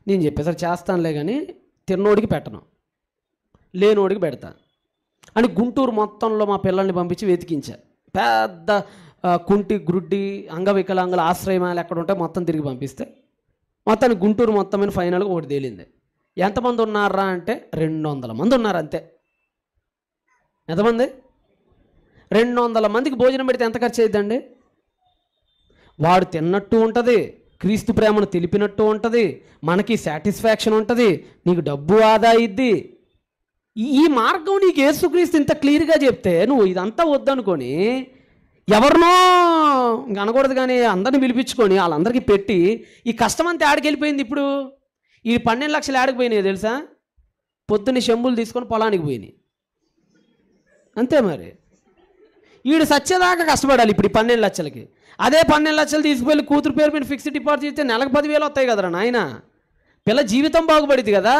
నేను చెప్పేసరి చేస్తానులే కానీ తిన్నోడికి పెట్టను, లేనోడికి పెడతా అని గుంటూరు మొత్తంలో మా పిల్లల్ని పంపించి వెతికించా. పెద్ద కుంటి గ్రుడ్డి అంగవికలాంగుల ఆశ్రయాలు ఎక్కడ ఉంటే మొత్తం తిరిగి పంపిస్తే మొత్తానికి గుంటూరు మొత్తం మీద ఫైనల్గా ఒకటి తేలింది. ఎంతమంది ఉన్నారా అంటే 200 మంది ఉన్నారు అంతే. ఎంతమంది? 200 మందికి భోజనం పెడితే ఎంత ఖర్చు అయిద్దండి? వాడు తిన్నట్టు ఉంటుంది, క్రీస్తు ప్రేమను తెలిపినట్టు ఉంటుంది, మనకి సాటిస్ఫాక్షన్ ఉంటుంది, నీకు డబ్బు ఆదా అయ్యిద్ది. ఈ మార్గం నీకు యేసుక్రీస్తు ఇంత క్లియర్గా చెప్తే నువ్వు ఇదంతా వద్దనుకొని ఎవరినో ఇంక అనకూడదు కానీ అందరిని పిలిపించుకొని వాళ్ళందరికీ పెట్టి ఈ కష్టం అంతా ఆడికి వెళ్ళిపోయింది. ఇప్పుడు ఈ 12 లక్షలు ఆడికిపోయినాయి తెలుసా? పొద్దున్న చెంబులు తీసుకొని పొలానికి పోయినాయి అంతే. మరి వీడు సచ్చేదాకా కష్టపడాలి ఇప్పుడు ఈ 12 లక్షలకి. అదే 12 లక్షలు తీసుకువెళ్ళి కూతురు పేరు మీద ఫిక్స్డ్ డిపాజిట్ చేస్తే నెలకు 10,000 వస్తాయి కదరా నాయన. పిల్ల జీవితం బాగుపడింది కదా.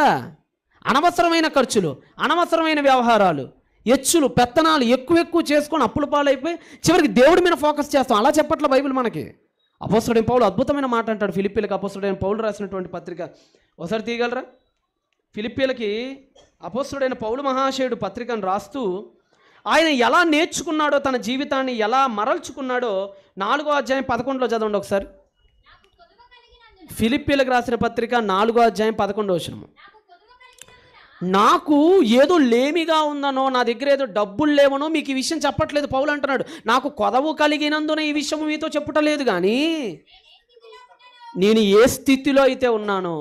అనవసరమైన ఖర్చులు, అనవసరమైన వ్యవహారాలు, ఎచ్చులు పెత్తనాలు ఎక్కువ చేసుకొని అప్పుల పాలైపోయి చివరికి దేవుడి మీద ఫోకస్ చేస్తాం. అలా చెప్పట్ల బైబిల్ మనకి. అపోస్తలుడైన పౌలు అద్భుతమైన మాట అంటాడు ఫిలిప్పీలకు. అపోస్తలుడైన పౌలు రాసినటువంటి పత్రిక ఒకసారి తీయగలరా? ఫిలిప్పీలకి అపోస్తలుడైన పౌలు మహాశయుడు పత్రికను రాస్తూ ఆయన ఎలా నేర్చుకున్నాడో, తన జీవితాన్ని ఎలా మరల్చుకున్నాడో 4వ అధ్యాయం 11లో చదవండి ఒకసారి. ఫిలిప్పీలకు రాసిన పత్రిక 4వ అధ్యాయం 11వ వచనం. నాకు ఏదో లేమిగా ఉందనో, నా దగ్గర ఏదో డబ్బులు లేవనో మీకు ఈ విషయం చెప్పట్లేదు పౌలు అంటున్నాడు. నాకు కొదవు కలిగినందున ఈ విషయం మీతో చెప్పటలేదు, కానీ నేను ఏ స్థితిలో అయితే ఉన్నానో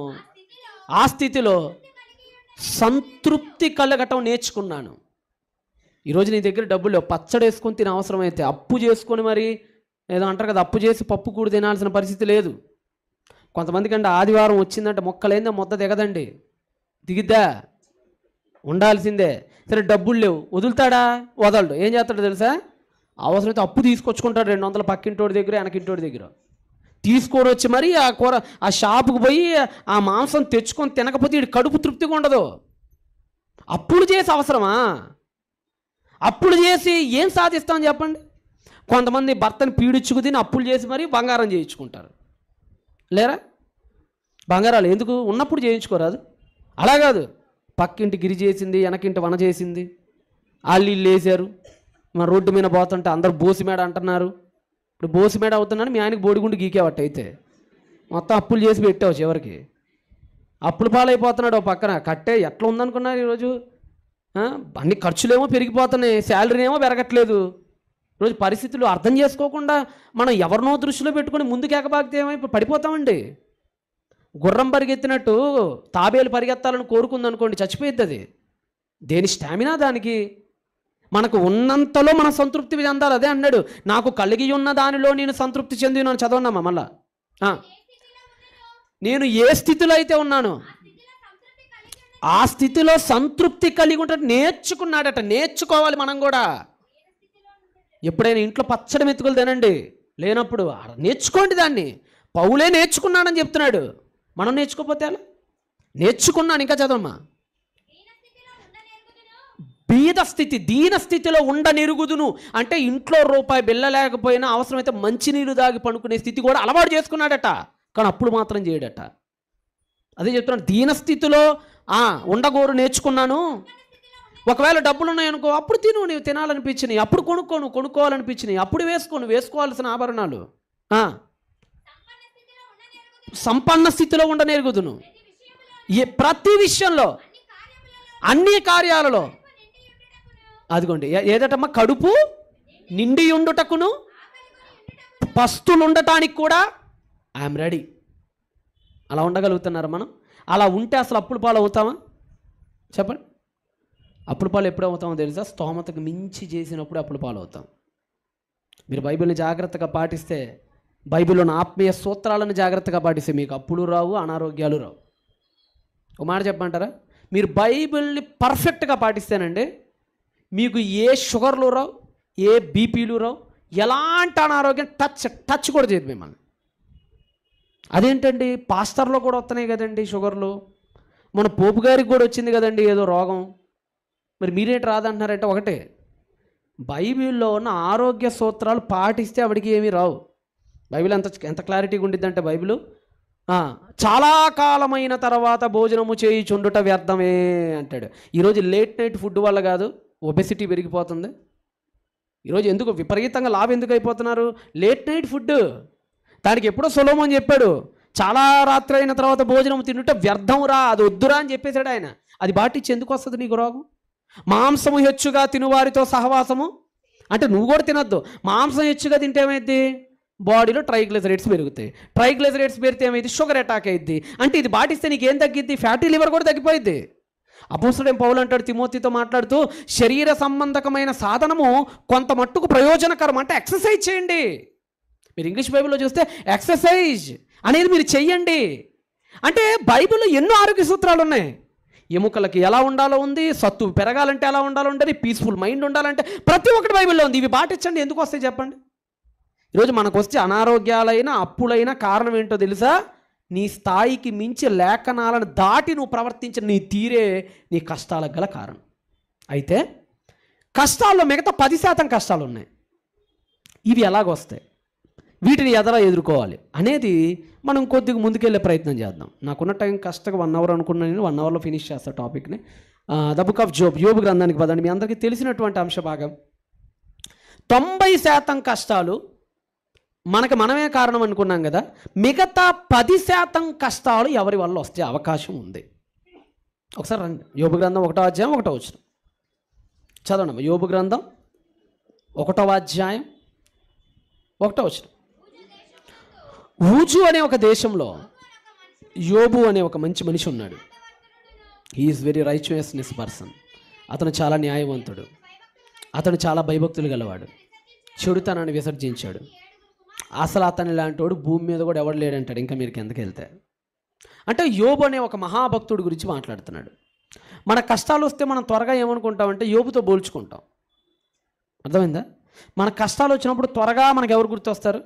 ఆ స్థితిలో సంతృప్తి కలగటం నేర్చుకున్నాను. ఈరోజు నీ దగ్గర డబ్బులు లేవు, పచ్చడి వేసుకొని తిన అవసరమైతే అప్పు చేసుకొని మరి ఏదో అంటారు కదా, అప్పు చేసి పప్పు కూడి తినాల్సిన పరిస్థితి లేదు. కొంతమందికి అంటే ఆదివారం వచ్చిందంటే మొక్కలేందే మొద్ద దిగదండి. దిగిద్దా? ఉండాల్సిందే. సరే డబ్బులు లేవు, వదులుతాడా? వదలడు. ఏం చేస్తాడో తెలుసా? అవసరమైతే అప్పు తీసుకొచ్చుకుంటాడు 200 పక్కింటోడి దగ్గర, వెనకింటోడి దగ్గర తీసుకొని వచ్చి మరి ఆ కూర ఆ షాపుకు పోయి ఆ మాంసం తెచ్చుకొని తినకపోతే వీడి కడుపు తృప్తిగా ఉండదు. అప్పులు చేసి అవసరమా? అప్పులు చేసి ఏం సాధిస్తామని చెప్పండి. కొంతమంది భర్తని పీడించుకు తిని అప్పులు చేసి మరి బంగారం చేయించుకుంటారు. లేరా? బంగారాలు ఎందుకు? ఉన్నప్పుడు చేయించుకోరాదు. అలా కాదు, పక్కింటి గిరి చేసింది, వెనకింటి వన చేసింది, వాళ్ళు ఇల్లు వేసారు, మన రోడ్డు మీద పోతుంటే అందరూ బోసిమేడ అంటున్నారు. ఇప్పుడు బోసిమేడ అవుతున్నాను, మీ ఆయనకి బోడిగుండు గీకేవట్టు అయితే మొత్తం అప్పులు చేసి పెట్టావు. చివరికి అప్పుల పాలైపోతున్నాడు. పక్కన కట్టే ఎట్లా ఉందనుకున్నారు ఈరోజు? అన్ని ఖర్చులేమో పెరిగిపోతున్నాయి, శాలరీ ఏమో పెరగట్లేదు. ఈరోజు పరిస్థితులు అర్థం చేసుకోకుండా మనం ఎవరినో దృష్టిలో పెట్టుకొని ముందుకు ఎగబాగితే ఏమైపు పడిపోతామండి. గుర్రం పరిగెత్తినట్టు తాబేలు పరిగెత్తాలని కోరుకుందనుకోండి, చచ్చిపోయిద్ది అది. దేని స్టామినా దానికి. మనకు ఉన్నంతలో మనం సంతృప్తి చెందాలి. అదే అన్నాడు, నాకు కలిగి ఉన్న దానిలో నేను సంతృప్తి చెందినాను. చదవన్నామా మళ్ళా? నేను ఏ స్థితిలో అయితే ఉన్నానో ఆ స్థితిలో సంతృప్తి కలిగి ఉంటే నేర్చుకున్నాడట. నేర్చుకోవాలి మనం కూడా. ఎప్పుడైనా ఇంట్లో పచ్చడి మెతుకులు తినండి, లేనప్పుడు నేర్చుకోండి దాన్ని. పౌలే నేర్చుకున్నాడని చెప్తున్నాడు. మనం నేర్చుకోకపోతే అలా? నేర్చుకున్నాను. ఇంకా చదవమ్మా. బీద స్థితి, దీన స్థితిలో ఉండనెరుగుదును అంటే ఇంట్లో రూపాయి బిల్ల లేకపోయినా అవసరమైతే మంచినీళ్ళు దాగి పండుకునే స్థితి కూడా అలవాటు చేసుకున్నాడట. కానీ అప్పుడు మాత్రం చేయడట. అదే చెప్తున్నాను, దీన స్థితిలో ఉండగోరు నేర్చుకున్నాను. ఒకవేళ డబ్బులు ఉన్నాయనుకో, అప్పుడు తిను, నీవు తినాలనిపించినాయి, అప్పుడు కొనుక్కోవాలనిపించినాయి, అప్పుడు వేసుకోవాల్సిన ఆభరణాలు. సంపన్న స్థితిలో ఉండనేరుగుదును. ప్రతి విషయంలో అన్ని కార్యాలలో. అదిగోండి, ఏదటమ్మా? కడుపు నిండి ఉండుటకును పస్తులు ఉండటానికి కూడా ఐఎమ్ రెడీ. అలా ఉండగలుగుతున్నారా మనం? అలా ఉంటే అసలు అప్పుల పాలు అవుతామా? చెప్పండి. అప్పుల పాలు ఎప్పుడు అవుతామో తెలుసా? స్తోమతకు మించి చేసినప్పుడు అప్పుల పాలు అవుతాం. మీరు బైబిల్ని జాగ్రత్తగా పాటిస్తే, బైబిల్లోని ఆత్మీయ సూత్రాలను జాగ్రత్తగా పాటిస్తే మీకు అప్పులు రావు, అనారోగ్యాలు రావు. ఒక మాట చెప్పమంటారా? మీరు బైబిల్ని పర్ఫెక్ట్గా పాటిస్తేనండి మీకు ఏ షుగర్లు రావు, ఏ బీపీలు రావు, ఎలాంటి అనారోగ్యం టచ్ కూడా చేయదు మిమ్మల్ని. అదేంటండి, పాస్టర్లో కూడా వస్తున్నాయి కదండి షుగర్లు, మన పోపు గారికి కూడా వచ్చింది కదండి ఏదో రోగం, మరి మీరేంటి రాదంటున్నారంటే ఒకటే, బైబిల్లో ఉన్న ఆరోగ్య సూత్రాలు పాటిస్తే ఆవిడికి ఏమీ రావు. బైబిల్ ఎంత క్లారిటీగా ఉండిద్దంటే, బైబిల్ చాలా కాలమైన తర్వాత భోజనము చేయుచుండుట వ్యర్థమే అంటాడు. ఈరోజు లేట్ నైట్ ఫుడ్ వల్ల కాదు ఒబెసిటీ పెరిగిపోతుంది. ఈరోజు ఎందుకు విపరీతంగా లాభం ఎందుకు అయిపోతున్నారు? Late night food. దానికి ఎప్పుడో సొలొమోన్ చెప్పాడు, చాలా రాత్రి అయిన తర్వాత భోజనం తిండుట వ్యర్థం రా, అది వద్దురా అని చెప్పేశాడు ఆయన. అది బాటిచ్చి ఎందుకు వస్తుంది నీకు రోగం? మాంసము హెచ్చుగా తినువారితో సహవాసము అంటే నువ్వు కూడా తినొద్దు. మాంసం హెచ్చుగా తింటే ఏమైంది? బాడీలో ట్రైగ్లిసరైడ్స్ పెరుగుతాయి. ట్రైగ్లిసరైడ్స్ పెరిగితే ఏమైంది? షుగర్ అటాక్ అయింది. అంటే ఇది బాటిస్తే నీకు ఏం తగ్గిద్ది? ఫ్యాటీ లివర్ కూడా తగ్గిపోయింది. అపోస్తలుడైన పౌలు అంటాడు తిమోతితో మాట్లాడుతూ, శరీర సంబంధకమైన సాధనము కొంత మట్టుకు ప్రయోజనకరం, అంటే ఎక్సర్సైజ్ చేయండి. మీరు ఇంగ్లీష్ బైబిల్లో చూస్తే ఎక్సర్సైజ్ అనేది మీరు చెయ్యండి. అంటే బైబిల్లో ఎన్నో ఆరోగ్య సూత్రాలు ఉన్నాయి. ఎముకలకి ఎలా ఉండాలో ఉంది, సత్తు పెరగాలంటే ఎలా ఉండాలో ఉంటుంది, పీస్ఫుల్ మైండ్ ఉండాలంటే ప్రతి ఒక్కటి బైబిల్లో ఉంది. ఇవి పాటించండి. ఎందుకు వస్తాయి చెప్పండి? ఈరోజు మనకు వచ్చే అనారోగ్యాలైనా అప్పులైనా కారణం ఏంటో తెలుసా? నీ స్థాయికి మించి లేఖనాలను దాటి నువ్వు ప్రవర్తించిన నీ తీరే నీ కష్టాలకు గల కారణం. అయితే కష్టాల్లో మిగతా 10% కష్టాలు ఉన్నాయి. ఇవి ఎలాగొస్తాయి, వీటిని ఎదుర్కోవాలి అనేది మనం కొద్దిగా ముందుకెళ్ళే ప్రయత్నం చేద్దాం. నాకున్న టైం కష్టంగా 1 అవర్ అనుకున్నాను, నేను 1 అవర్లో ఫినిష్ చేస్తాను టాపిక్ని. ద బుక్ ఆఫ్ జోబ్, యోబు గ్రంథానికి పదండి. మీ అందరికీ తెలిసినటువంటి అంశ భాగం. 90% కష్టాలు మనమే కారణం అనుకున్నాం కదా, మిగతా 10% కష్టాలు ఎవరి వల్ల వస్తే అవకాశం ఉంది. ఒకసారి రండి, యోబు గ్రంథం 1వ అధ్యాయం 1వ వచనం చదవండి. యోబు గ్రంథం 1వ అధ్యాయం 1వ వచనం. ఊజు అనే ఒక దేశంలో యోబు అనే ఒక మంచి మనిషి ఉన్నాడు. He is very righteousness person. అతను చాలా న్యాయవంతుడు, అతను చాలా భయభక్తులు గలవాడు, చెడుతనాన్ని విసర్జించాడు. అసలు అతని లాంటి వాడు భూమి మీద కూడా ఎవడు లేడంటాడు. ఇంకా మీరు కిందకి వెళ్తే అంటే యోబు అనే ఒక మహాభక్తుడి గురించి మాట్లాడుతున్నాడు. మన కష్టాలు వస్తే మనం త్వరగా ఏమనుకుంటామంటే యోబుతో పోల్చుకుంటాం. అర్థమైందా? మన కష్టాలు వచ్చినప్పుడు త్వరగా మనకు ఎవరు గుర్తొస్తారు?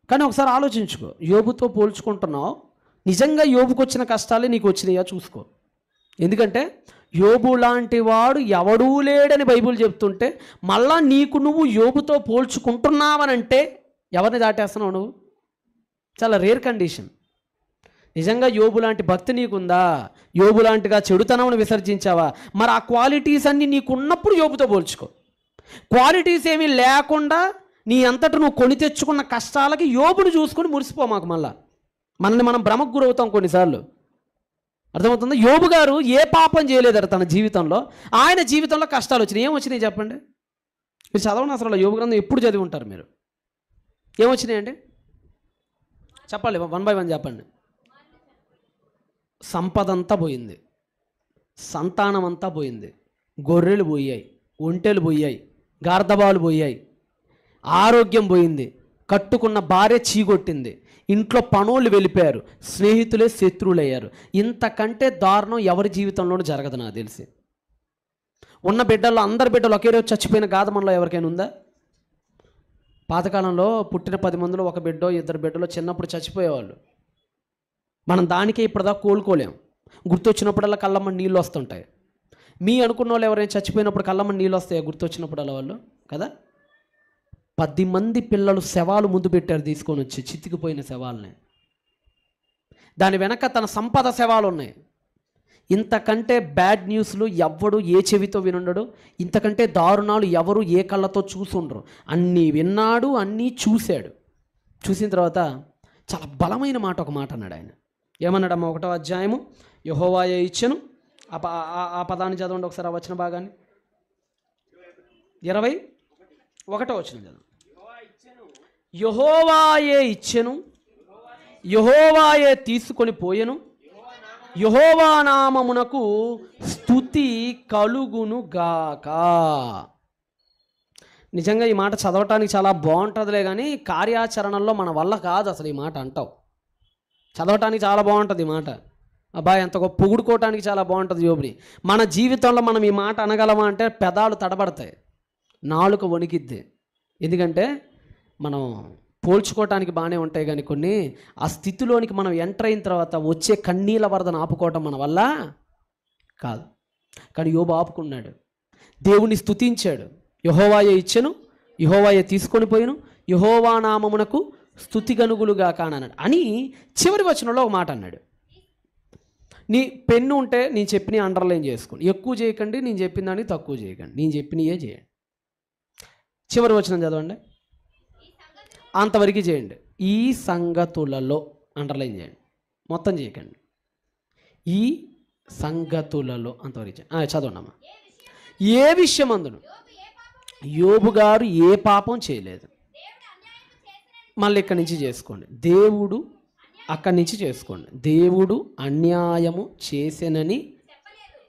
కానీ ఒకసారి ఆలోచించుకో, యోబుతో పోల్చుకుంటున్నావు, నిజంగా యోబుకు వచ్చిన కష్టాలే నీకు వచ్చినాయా చూసుకో. ఎందుకంటే యోబు లాంటి వాడు ఎవడూ లేడని బైబిల్ చెప్తుంటే మళ్ళా నీకు నువ్వు యోబుతో పోల్చుకుంటున్నావనంటే ఎవరిని దాటేస్తున్నావు నువ్వు? చాలా రేర్ కండిషన్. నిజంగా యోబు లాంటి భక్తి నీకుందా? యోబు లాంటిగా చెడుతనమును విసర్జించావా? మరి ఆ క్వాలిటీస్ అన్నీ నీకున్నప్పుడు యోబుతో పోల్చుకో. క్వాలిటీస్ ఏమీ లేకుండా నీ అంతటా నువ్వు కొని తెచ్చుకున్న కష్టాలకి యోబును చూసుకొని మురిసిపో. మాకు మనల్ని మనం భ్రమకు గురవుతాం కొన్నిసార్లు. అర్థమవుతుందా? యోబు గారు ఏ పాపం చేయలేదట తన జీవితంలో, ఆయన జీవితంలో కష్టాలు వచ్చినాయి. ఏమొచ్చినాయి చెప్పండి? మీరు చదవని అసలు యోబు గ్రంథం ఎప్పుడు చదివి ఉంటారు మీరు. ఏమొచ్చినాయండి చెప్పాలి, 1 by 1 చెప్పండి. సంపద అంతా పోయింది, సంతానం అంతా పోయింది, గొర్రెలు పోయాయి, ఒంటెలు పోయాయి, గార్ధబాలు పోయాయి, ఆరోగ్యం పోయింది, కట్టుకున్న భార్య చీకొట్టింది, ఇంట్లో పనోళ్ళు వెళ్ళిపోయారు, స్నేహితులే శత్రువులయ్యారు. ఇంతకంటే దారుణం ఎవరి జీవితంలోనూ జరగదు నాకు తెలిసి. ఉన్న బిడ్డల్లో అందరి బిడ్డలు ఒకే రోజు చచ్చిపోయిన గాథ మనలో ఎవరికైనా ఉందా? పాతకాలంలో పుట్టిన 10 మందిలో ఒక బిడ్డో 2 బిడ్డలో చిన్నప్పుడు చచ్చిపోయేవాళ్ళు. మనం దానికే ఇప్పటిదాకా కోలుకోలేం. గుర్తొచ్చినప్పుడల్లా కళ్ళమ్మ నీళ్ళు వస్తుంటాయి. మీ అనుకున్న వాళ్ళు ఎవరైనా చచ్చిపోయినప్పుడు కళ్ళమ్మ నీళ్ళు వస్తాయా గుర్తొచ్చినప్పుడల్లా వాళ్ళు? కదా, 10 మంది పిల్లలు శవాలు ముందు పెట్టారు తీసుకొని వచ్చి, చితికిపోయిన శవాలని. దాని వెనక తన సంపద శవాలు ఉన్నాయి. ఇంతకంటే బ్యాడ్ న్యూస్లు ఎవడు ఏ చెవితో వినుండడు, ఇంతకంటే దారుణాలు ఎవరు ఏ కళ్ళతో చూసుండరు. అన్నీ విన్నాడు, అన్నీ చూశాడు. చూసిన తర్వాత చాలా బలమైన మాట, ఒక మాట అన్నాడు ఆయన. ఏమన్నాడమ్మా? 1వ అధ్యాయము, యెహోవాయే ఇచ్చెను, ఆ పదాన్ని చదవండి ఒకసారి, ఆ వచ్చిన భాగాన్ని. 21వ వచనం చదవండి. యెహోవాయే ఇచ్చెను, యెహోవాయే తీసుకొని పోయెను, యెహోవా నామమునకు స్తుతి కలుగును గాక. నిజంగా ఈ మాట చదవటానికి చాలా బాగుంటుందిలే, కానీ కార్యాచరణలో మన వల్ల కాదు అసలు ఈ మాట అంటావు. చదవటానికి చాలా బాగుంటుంది ఈ మాట, అబ్బాయి ఎంత గొప్ప పొగుడుకోవటానికి చాలా బాగుంటుంది యోబుని. మన జీవితంలో మనం ఈ మాట అనగలమా అంటే పెదాలు తడబడతాయి, నాలుక వణికిద్ది. ఎందుకంటే మనం పోల్చుకోవటానికి బాగానే ఉంటాయి, కానీ కొన్ని ఆ స్థితిలోనికి మనం ఎంటర్ అయిన తర్వాత వచ్చే కన్నీళ్ళ వరదను ఆపుకోవటం మన వల్ల కాదు. కానీ యోబు ఆపుకున్నాడు, దేవుని స్తుతించాడు. యెహోవాయే ఇచ్చెను, యెహోవాయే తీసుకొని పోయిను, యెహోవా నామమునకు స్తుతి గనుగులుగా కానన్నాడు అని చివరి వచనంలో ఒక మాట అన్నాడు. నీ పెన్ను ఉంటే నేను చెప్పిన అండర్లైన్ చేసుకోండి, ఎక్కువ చేయకండి, నేను చెప్పిన దానికి తక్కువ చేయకండి, నేను చెప్పినయే చేయండి. చివరి వచనం చదవండి, అంతవరకు చేయండి. ఈ సంగతులలో అండర్లైన్ చేయండి, మొత్తం చేయకండి. ఈ సంగతులలో అంతవరకు చేయండి. చదవండి అమ్మా. ఏ విషయం అందును యోబు గారు ఏ పాపం చేయలేదు. మళ్ళీ ఇక్కడి నుంచి చేసుకోండి, దేవుడు అక్కడి నుంచి చేసుకోండి. దేవుడు అన్యాయము చేసేనని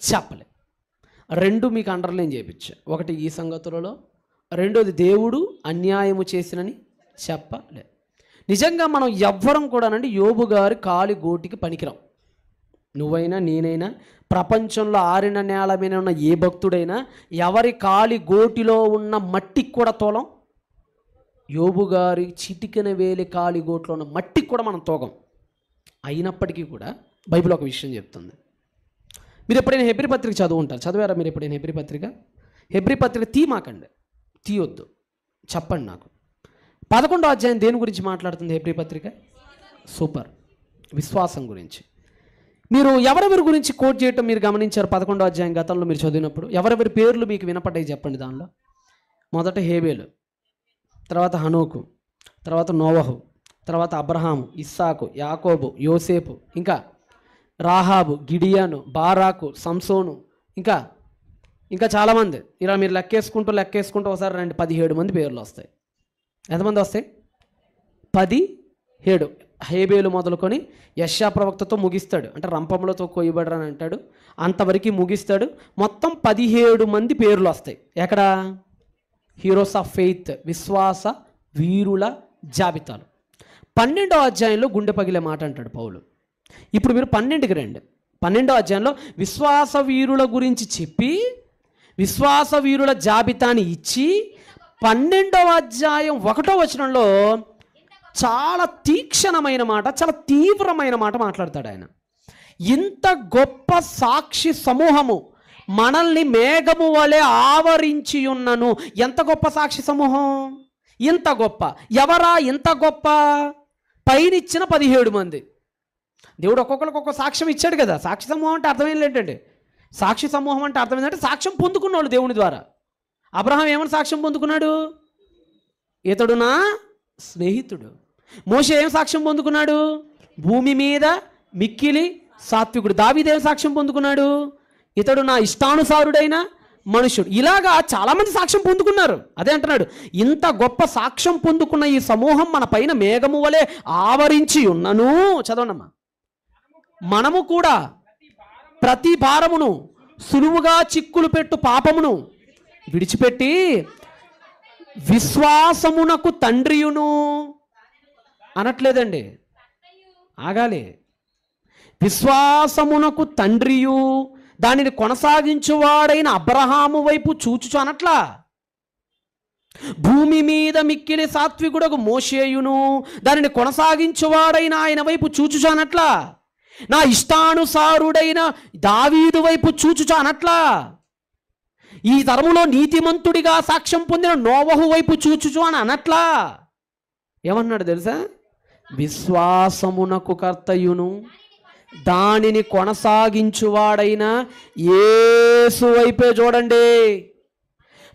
చెప్పలే. రెండు మీకు అండర్లైన్ చేయించా. ఒకటి ఈ సంగతులలో, రెండోది దేవుడు అన్యాయము చేసినని చెప్పలే. నిజంగా మనం ఎవ్వరం కూడానండి యోబు గారి కాలి గోటికి పనికిరాం. నువ్వైనా నేనైనా ప్రపంచంలో ఆరిన నేల మీద ఉన్న ఏ భక్తుడైనా ఎవరి కాలి గోటిలో ఉన్న మట్టికి కూడా తోలం. యోబు గారి చిటికెన వేలి కాలి గోట్లో ఉన్న మట్టికి కూడా మనం తోగం. అయినప్పటికీ కూడా బైబిల్ ఒక విషయం చెప్తుంది. మీరు ఎప్పుడైనా హెబ్రీ పత్రిక చదువుంటారు, చదివారా మీరు ఎప్పుడైనా హెబ్రీ పత్రిక? హెబ్రీ పత్రిక తీమాకండి, తీయొద్దు, చెప్పండి నాకు. 11వ అధ్యాయం దేని గురించి మాట్లాడుతుంది హెబ్రీ పత్రిక? సూపర్, విశ్వాసం గురించి. మీరు ఎవరెవరి గురించి కోట్ చేయటం మీరు గమనించారు? 11వ అధ్యాయం గతంలో మీరు చదివినప్పుడు ఎవరెవరి పేర్లు మీకు వినపడ్డాయి చెప్పండి. దానిలో మొదట హేబేలు, తర్వాత హనోకు, తర్వాత నోవహు, తర్వాత అబ్రహాము, ఇస్సాకు, యాకోబు, యోసేపు, ఇంకా రాహాబు, గిడియాను, బారాకు, సంసోను, ఇంకా చాలామంది. ఇలా మీరు లెక్కేసుకుంటూ ఒకసారి రండి, 17 మంది పేర్లు వస్తాయి. ఎంతమంది వస్తాయి? 17. హేబేలు మొదలుకొని యెషయా ప్రవక్తతో ముగిస్తాడు, అంటే రంపములతో కొయ్యబడరని అంటాడు, అంతవరకు ముగిస్తాడు. మొత్తం 17 మంది పేర్లు వస్తాయి. ఎక్కడ? హీరోస్ ఆఫ్ ఫెయిత్, విశ్వాస వీరుల జాబితాలు. 12వ అధ్యాయంలో గుండె పగిలే మాట అంటాడు పౌలు. ఇప్పుడు మీరు 12కి రండి. 12వ అధ్యాయంలో విశ్వాస వీరుల గురించి చెప్పి విశ్వాస వీరుల జాబితాని ఇచ్చి 12వ అధ్యాయం 1వ వచనంలో చాలా తీక్షణమైన మాట, చాలా తీవ్రమైన మాట మాట్లాడతాడు ఆయన. ఇంత గొప్ప సాక్షి సమూహము మనల్ని మేఘము వలె ఆవరించి ఉన్నను. ఎంత గొప్ప సాక్షి సమూహం, ఇంత గొప్ప. ఎవరా ఇంత గొప్ప? పైనిచ్చిన 17 మంది. దేవుడు ఒక్కొక్కరికి ఒక్కొక్క సాక్ష్యం ఇచ్చాడు కదా. సాక్షి సమూహం అంటే అర్థం ఏంటంటే, సాక్షి సమూహం అంటే అర్థం ఏంటంటే సాక్ష్యం పొందుకున్న వాళ్ళు దేవుని ద్వారా. అబ్రహాం ఏమని సాక్ష్యం పొందుకున్నాడు? ఇతడు నా స్నేహితుడు. మోషే ఏం సాక్ష్యం పొందుకున్నాడు? భూమి మీద మిక్కిలి సాత్వికుడు. దావీదు ఏం సాక్ష్యం పొందుకున్నాడు? ఇతడు నా ఇష్టానుసారుడైన మనుషుడు. ఇలాగా చాలామంది సాక్ష్యం పొందుకున్నారు. అదే అంటున్నాడు, ఇంత గొప్ప సాక్ష్యం పొందుకున్న ఈ సమూహం మన పైన మేఘము వలె ఆవరించి ఉన్నను. చదవండమ్మా. మనము కూడా ప్రతి భారమును సులువుగా చిక్కులు పెట్టు పాపమును విడిచిపెట్టి విశ్వాసమునకు తండ్రియును అనట్లేదండి, ఆగాలి. విశ్వాసమునకు తండ్రియు దానిని కొనసాగించువాడైన అబ్రహాము వైపు చూచుచు అనట్లా. భూమి మీద మిక్కిలి సాత్వికుడకు మోషేయును దానిని కొనసాగించువాడైన ఆయన వైపు చూచుచు అనట్లా. నా ఇష్టానుసారుడైన దావీదు వైపు చూచుచు అనట్లా. ఈ తరములో నీతిమంతుడిగా సాక్ష్యం పొందిన నోవహు వైపు చూచుచు అని అనట్లా. ఏమన్నాడు తెలుసా? విశ్వాసమునకు కర్తయును దానిని కొనసాగించువాడైన యేసు వైపే చూడండి.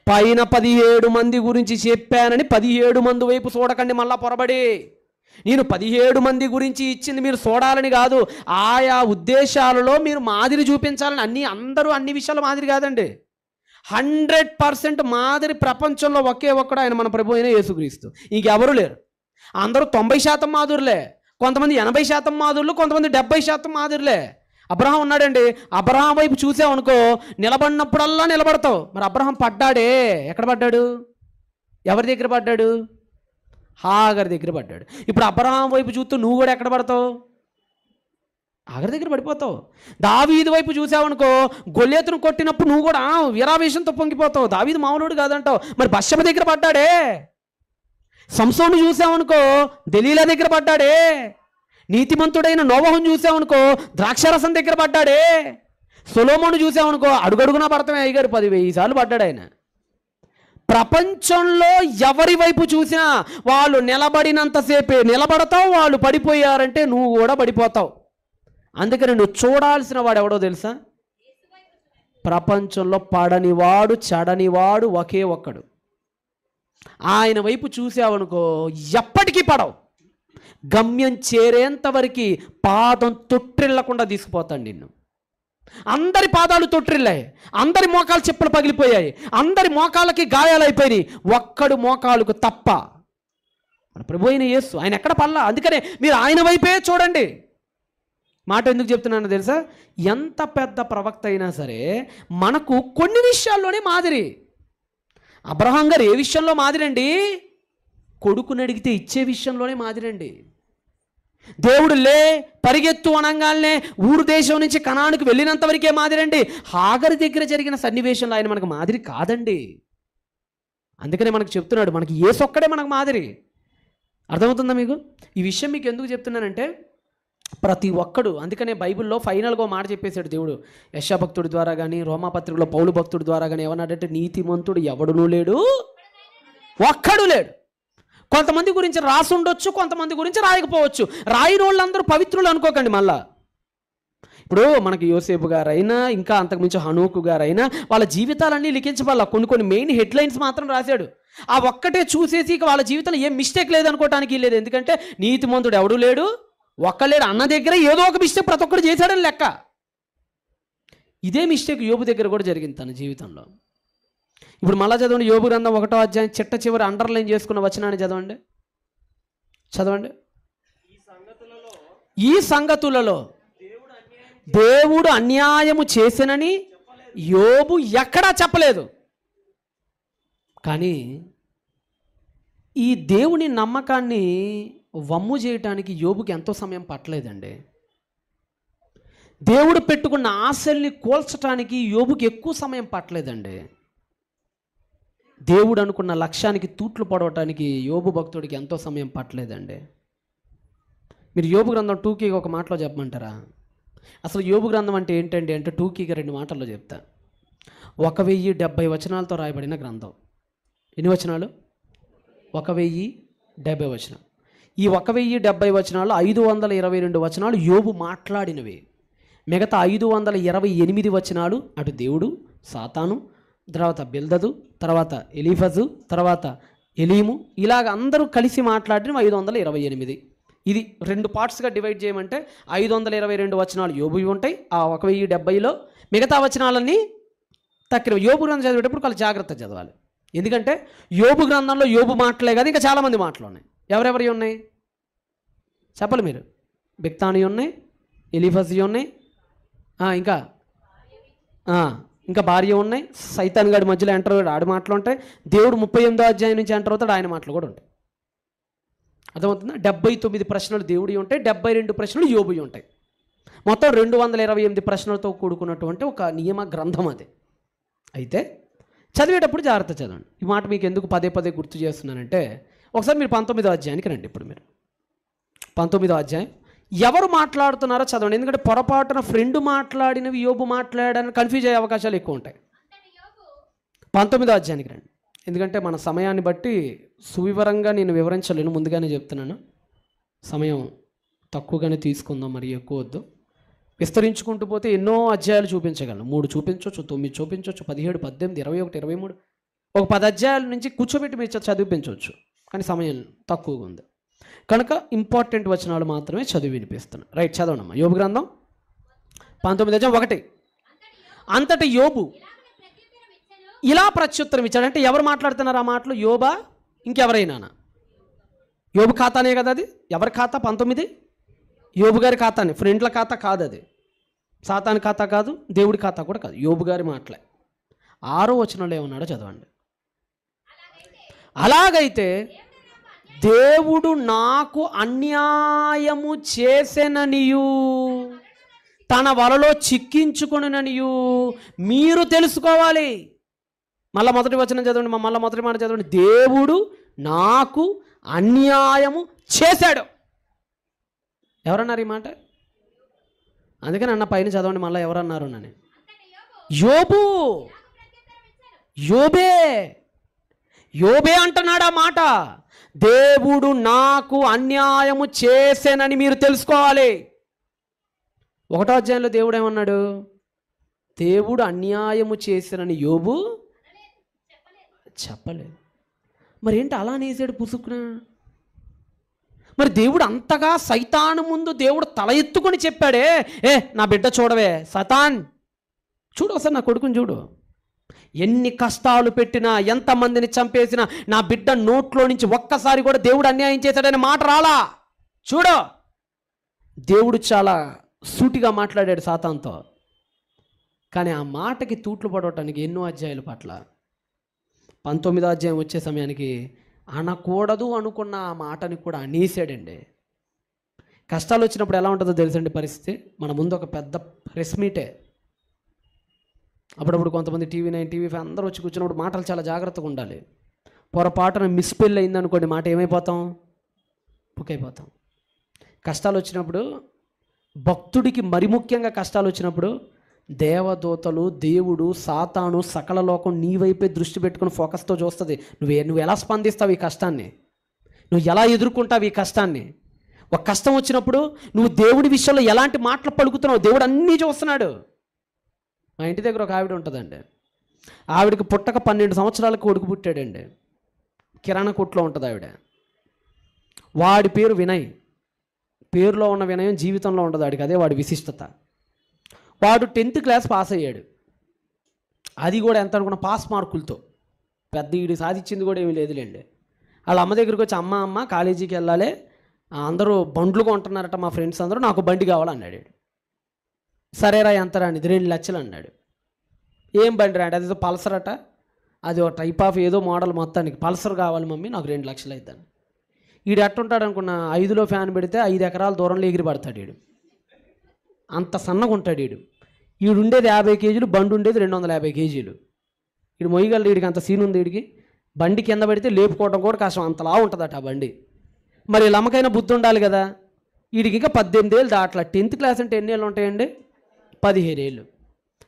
పైన 17 మంది గురించి చెప్పానని 17 మంది వైపు చూడకండి. మళ్ళా పొరబడి నేను 17 మంది గురించి ఇచ్చింది మీరు చూడాలని కాదు, ఆయా ఉద్దేశాలలో మీరు మాదిరి చూపించాలని. అందరూ అన్ని విషయాలు మాదిరి కాదండి. 100% మాదిరి ప్రపంచంలో ఒకే ఒక్కడు ఆయన మన ప్రభు అయిన యేసుక్రీస్తు. ఇంకెవరు లేరు. అందరూ 90% మాధురులే, కొంతమంది 80% మాధురులు, కొంతమంది 70% మాధురులే. అబ్రహాం ఉన్నాడండి, అబ్రహాం వైపు చూసావనుకో నిలబడినప్పుడల్లా నిలబడతావు. మరి అబ్రహాం పడ్డాడే, ఎక్కడ పడ్డాడు? ఎవరి దగ్గర పడ్డాడు? హాగర్ దగ్గర పడ్డాడు. ఇప్పుడు అబ్రహాం వైపు చూస్తూ నువ్వు కూడా ఎక్కడ పడతావు? హాగర్ దగ్గర పడిపోతావు. దావీదు వైపు చూసావనుకో గొల్లియతును కొట్టినప్పుడు నువ్వు కూడా వీరావేశంతో పొంగిపోతావు. దావీదు మామూలుడు కాదంటావు. మరి బత్షెబ దగ్గర పడ్డాడే. సంసోను చూసావనుకో దెలీలా దగ్గర పడ్డాడే. నీతిమంతుడైన నోవహును చూసావనుకో ద్రాక్షారసం దగ్గర పడ్డాడే. సొలొమోను చూసావనుకో అడుగడుగునా పడతామే అయ్యగారు 10,000 సార్లు పడ్డాడు ఆయన. ప్రపంచంలో ఎవరి వైపు చూసినా వాళ్ళు నిలబడినంతసేపే నిలబడతావు, వాళ్ళు పడిపోయారంటే నువ్వు కూడా పడిపోతావు. అందుకని నువ్వు చూడాల్సిన వాడు ఎవడో తెలుసా? ప్రపంచంలో పడనివాడు చెడనివాడు ఒకే ఒక్కడు. ఆయన వైపు చూసావనుకో ఎప్పటికీ పడవు. గమ్యం చేరేంతవరకు పాదం తొట్టిల్లకుండా తీసుకుపోతాడు నిన్ను. అందరి పాదాలు తొట్టిల్లాయి, అందరి మోకాలు చెప్పులు పగిలిపోయాయి, అందరి మోకాళ్ళకి గాయాలైపోయినాయి, ఒక్కడు మోకాలుకు తప్ప. మన ప్రభు అయిన యేసు ఆయన ఎక్కడ పల్లా. అందుకనే మీరు ఆయన వైపే చూడండి. మాట ఎందుకు చెప్తున్నానో తెలుసా? ఎంత పెద్ద ప్రవక్త అయినా సరే మనకు కొన్ని విషయాల్లోనే మాదిరి. అబ్రహాం గారు ఏ విషయంలో మాదిరండి? కొడుకుని అడిగితే ఇచ్చే విషయంలోనే మాదిరండి. దేవుడు లే పరిగెత్తు అనగానే ఊరు దేశం నుంచి కనానుకు వెళ్ళినంత వరకే మాదిరండి. హాగరు దగ్గర జరిగిన సన్నివేశంలో ఆయన మనకు మాదిరి కాదండి. అందుకనే మనకు చెప్తున్నాడు, మనకి యేసొక్కడే మనకు మాదిరి. అర్థమవుతుందా మీకు? ఈ విషయం మీకు ఎందుకు చెప్తున్నానంటే ప్రతి ఒక్కడు, అందుకనే బైబిల్లో ఫైనల్గా మాట చెప్పేశాడు దేవుడు యెషయా భక్తుడి ద్వారా కానీ రోమాపత్రికలో పౌలు భక్తుడి ద్వారా కానీ. ఏమన్నాడంటే నీతిమంతుడు ఎవడునూ లేడు, ఒక్కడు లేడు. కొంతమంది గురించి రాసి ఉండొచ్చు, కొంతమంది గురించి రాయకపోవచ్చు. రాయిన వాళ్ళందరూ పవిత్రులు అనుకోకండి. మళ్ళా ఇప్పుడు మనకి యోసేపు గారైనా ఇంకా అంతకుమించి హనోకు గారైనా వాళ్ళ జీవితాలన్నీ లిఖించబడాల. కొన్ని మెయిన్ హెడ్లైన్స్ మాత్రం రాశాడు. ఆ ఒక్కటే చూసేసి ఇక వాళ్ళ జీవితంలో ఏం మిస్టేక్ లేదనుకోవటానికి లేదు. ఎందుకంటే నీతిమంతుడు ఎవడు లేడు, ఒక్కలేడు అన్న దగ్గర ఏదో ఒక మిస్టేక్ ప్రతి ఒక్కరు చేశాడని లెక్క. ఇదే మిస్టేక్ యోబు దగ్గర కూడా జరిగింది తన జీవితంలో. ఇప్పుడు మళ్ళా చదవండి, యోబు గ్రంథం 1వ అధ్యాయం చిట్ట చివరి అండర్లైన్ చేసుకున్న వచనాన్ని చదవండి. ఈ సంగతులలో దేవుడు అన్యాయము చేసినని యోబు ఎక్కడా చెప్పలేదు. కానీ ఈ దేవుని నమ్మకాన్ని వమ్ము చేయటానికి యోబుకి ఎంతో సమయం పట్టలేదండి. దేవుడు పెట్టుకున్న ఆశల్ని కోల్చటానికి యోబుకి ఎక్కువ సమయం పట్టలేదండి. దేవుడు అనుకున్న లక్ష్యానికి తూట్లు పడవటానికి యోబు భక్తుడికి ఎంతో సమయం పట్టలేదండి. మీరు యోబు గ్రంథం 2కి ఒక మాటలో చెప్పమంటారా? అసలు యోబు గ్రంథం అంటే ఏంటండి అంటే 2కి 2 మాటల్లో చెప్తా. 1070 వచనాలతో రాయబడిన గ్రంథం. ఎన్ని వచనాలు? 1070 వచనం. ఈ 1070 వచనాలు 522 వచనాలు యోబు మాట్లాడినవి. మిగతా 528 వచనాలు అటు దేవుడు, సాతాను, తర్వాత బిల్దదు, తర్వాత ఎలీఫజు, తర్వాత ఎలీము, ఇలాగ అందరూ కలిసి మాట్లాడిన 528. ఇది 2 పార్ట్స్గా డివైడ్ చేయమంటే 522 వచనాలు యోబువి ఉంటాయి. ఆ 1070లో మిగతా వచనాలన్నీ తక్కిన. యోబు గ్రంథం చదివేటప్పుడు చాలా జాగ్రత్త చదవాలి. ఎందుకంటే యోబు గ్రంథంలో యోబు మాటలే కాదు, ఇంకా చాలామంది మాటలు ఉన్నాయి. ఎవరెవరి ఉన్నాయి చెప్పాలి మీరు? బిక్తాని ఉన్నాయి, ఎలీఫజి ఉన్నాయి, ఇంకా భార్య ఉన్నాయి, సైతాన్ గడి మధ్యలో ఎంటర్ అవుతాడు ఆడి మాటలు ఉంటాయి, దేవుడు 38వ అధ్యాయం నుంచి ఎంటర్ అవుతాడు ఆయన మాటలు కూడా ఉంటాయి. అర్థమవుతుందా? 79 ప్రశ్నలు దేవుడి ఉంటాయి, 72 ప్రశ్నలు యోబువి ఉంటాయి. మొత్తం 228 ప్రశ్నలతో కూడుకున్నటువంటి ఒక నియమ గ్రంథం అది. అయితే చదివేటప్పుడు జాగ్రత్త చదవండి. ఈ మాట మీకు ఎందుకు పదే పదే గుర్తు చేస్తున్నానంటే ఒకసారి మీరు 19వ అధ్యాయానికి రండి. ఇప్పుడు మీరు 19వ అధ్యాయం ఎవరు మాట్లాడుతున్నారో చదవండి. ఎందుకంటే పొరపాటున ఫ్రెండ్ మాట్లాడినవి యోబు మాట్లాడని కన్ఫ్యూజ్ అయ్యే అవకాశాలు ఎక్కువ ఉంటాయి. 19వ అధ్యాయానికి రండి. ఎందుకంటే మన సమయాన్ని బట్టి సువివరంగా నేను వివరించలేను, ముందుగానే చెప్తున్నాను. సమయం తక్కువగానే తీసుకుందాం, మరి ఎక్కువ వద్దు. విస్తరించుకుంటూ పోతే ఎన్నో అధ్యాయాలు చూపించగలను. 3 చూపించవచ్చు, 9 చూపించవచ్చు, 17, 18, 21, 23, ఒక 10 అధ్యాయాల నుంచి కూర్చోబెట్టి మీరు చదివించవచ్చు. కానీ సమయం తక్కువగా ఉంది. కనుక ఇంపార్టెంట్ వచనాలు మాత్రమే చదివి వినిపిస్తున్నాను. రైట్, చదవనమ్మా. యోబు గ్రంథం 19:1. అంతటి యోబు ఇలా ప్రత్యుత్తరం ఇచ్చాడు. అంటే ఎవరు మాట్లాడుతున్నారు ఆ మాటలు? యోబా ఇంకెవరైనా? యోబు ఖాతానే కదా అది. ఎవరి ఖాతా? 19 యోబు గారి ఖాతానే. ఫ్రెండ్ల ఖాతా కాదు అది. సాతాను ఖాతా కాదు, దేవుడి ఖాతా కూడా కాదు. యోబు గారి మాటలే. 6వ వచనంలో ఏమన్నాడో చదవండి. అలాగైతే దేవుడు నాకు అన్యాయము చేసెననియు తన వలలో చిక్కించుకొనుననియు మీరు తెలుసుకోవాలి. మళ్ళీ మొదటి వచనం చదవండి. మళ్ళీ మొదటి మాట చదవండి. దేవుడు నాకు అన్యాయము చేశాడు. ఎవరన్నారు ఈ మాట? అందుకని అన్న పైన చదవండి. మళ్ళీ ఎవరన్నారు నన్ను? యోబు. యోబే అంటున్నాడు ఆ మాట. దేవుడు నాకు అన్యాయము చేశానని మీరు తెలుసుకోవాలి. 1వ అధ్యాయంలో దేవుడు ఏమన్నాడు? దేవుడు అన్యాయము చేశానని యోబు చెప్పలేదు. మరి ఏంటి అలా అనేసాడు పుసుకున? మరి దేవుడు అంతగా సైతాను ముందు దేవుడు తల ఎత్తుకొని చెప్పాడే, నా బిడ్డ చూడవే సైతాన్, చూడు ఒకసారి నా కొడుకుని చూడు, ఎన్ని కష్టాలు పెట్టినా ఎంతమందిని చంపేసినా నా బిడ్డ నోట్లో నుంచి ఒక్కసారి కూడా దేవుడు అన్యాయం చేశాడనే మాట రాలా. చూడు, దేవుడు చాలా సూటిగా మాట్లాడాడు సాతాన్తో. కానీ ఆ మాటకి తూట్లు పడటానికి ఎన్నో అధ్యాయుల పట్ల 19వ అధ్యాయం వచ్చే సమయానికి అనకూడదు అనుకున్న ఆ మాటని కూడా అనేసాడండి. కష్టాలు వచ్చినప్పుడు ఎలా ఉంటుందో తెలుసండి పరిస్థితి? మన ముందు ఒక పెద్ద ప్రెస్ మీటే. అప్పుడప్పుడు కొంతమంది టీవీ9, టీవీ5 అందరూ వచ్చి కూర్చున్నప్పుడు మాటలు చాలా జాగ్రత్తగా ఉండాలి. పొరపాటున మిస్పెల్ అయిందనుకోండి, మాట ఏమైపోతాం? బుక్ అయిపోతాం. కష్టాలు వచ్చినప్పుడు, భక్తుడికి మరి ముఖ్యంగా కష్టాలు వచ్చినప్పుడు దేవదూతలు, దేవుడు, సాతాను, సకల లోకం నీ వైపే దృష్టి పెట్టుకుని ఫోకస్తో చూస్తుంది. నువ్వు ఎలా స్పందిస్తావు ఈ కష్టాన్ని, నువ్వు ఎలా ఎదుర్కొంటావు ఈ కష్టాన్ని. ఒక కష్టం వచ్చినప్పుడు నువ్వు దేవుడి విషయంలో ఎలాంటి మాటలు పలుకుతున్నావు దేవుడు అన్నీ చూస్తున్నాడు. మా ఇంటి దగ్గర ఒక ఆవిడ ఉంటుందండి. ఆవిడకి పుట్టక 12 సంవత్సరాలకు కొడుకు పుట్టాడండి. కిరాణా కొట్లో ఉంటుంది ఆవిడ. వాడి పేరు వినయ్. పేరులో ఉన్న వినయం జీవితంలో ఉంటుంది వాడికి, అదే వాడి విశిష్టత. వాడు 10th క్లాస్ పాస్ అయ్యాడు. అది కూడా ఎంత అనుకున్న పాస్ మార్కులతో. పెద్ద ఈడు సాధించింది కూడా ఏమీ లేదులేండి. వాళ్ళ అమ్మ దగ్గరికి వచ్చి, అమ్మ కాలేజీకి వెళ్ళాలి, అందరూ బండ్లు కొంటున్నారట మా ఫ్రెండ్స్ అందరూ, నాకు బండి కావాలన్నాడు. సరేరా ఎంతరా అని, 2 లక్షలు అన్నాడు. ఏం బండి రా అంటే, అది ఏదో పల్సర్ అట, అది ఒక టైప్ ఆఫ్ ఏదో మోడల్, మొత్తానికి పల్సర్ కావాలి మమ్మీ, నాకు 2 లక్షలు అవుతాను. ఈడు ఎట్టుంటాడు అనుకున్న, 5లో ఫ్యాన్ పెడితే 5 ఎకరాల దూరంలో ఎగిరి పడతాడు ఈడు. అంత సన్నగా ఉంటాడు ఈడు. ఈడు ఉండేది 50 కేజీలు, బండి ఉండేది 250 కేజీలు. ఈడు మొయ్యగలడు, వీడికి అంత సీన్ ఉంది. వీడికి బండి కింద పెడితే లేపుకోవడం కూడా కష్టం, అంతలా ఉంటుందట ఆ బండి. మరి లమ్మకైనా బుద్ధి ఉండాలి కదా. వీడికి ఇంకా 18 ఏళ్ళు దాట్లా. 10th క్లాస్ అంటే ఎన్ని ఏళ్ళు ఉంటాయండి? 15 ఏళ్ళు.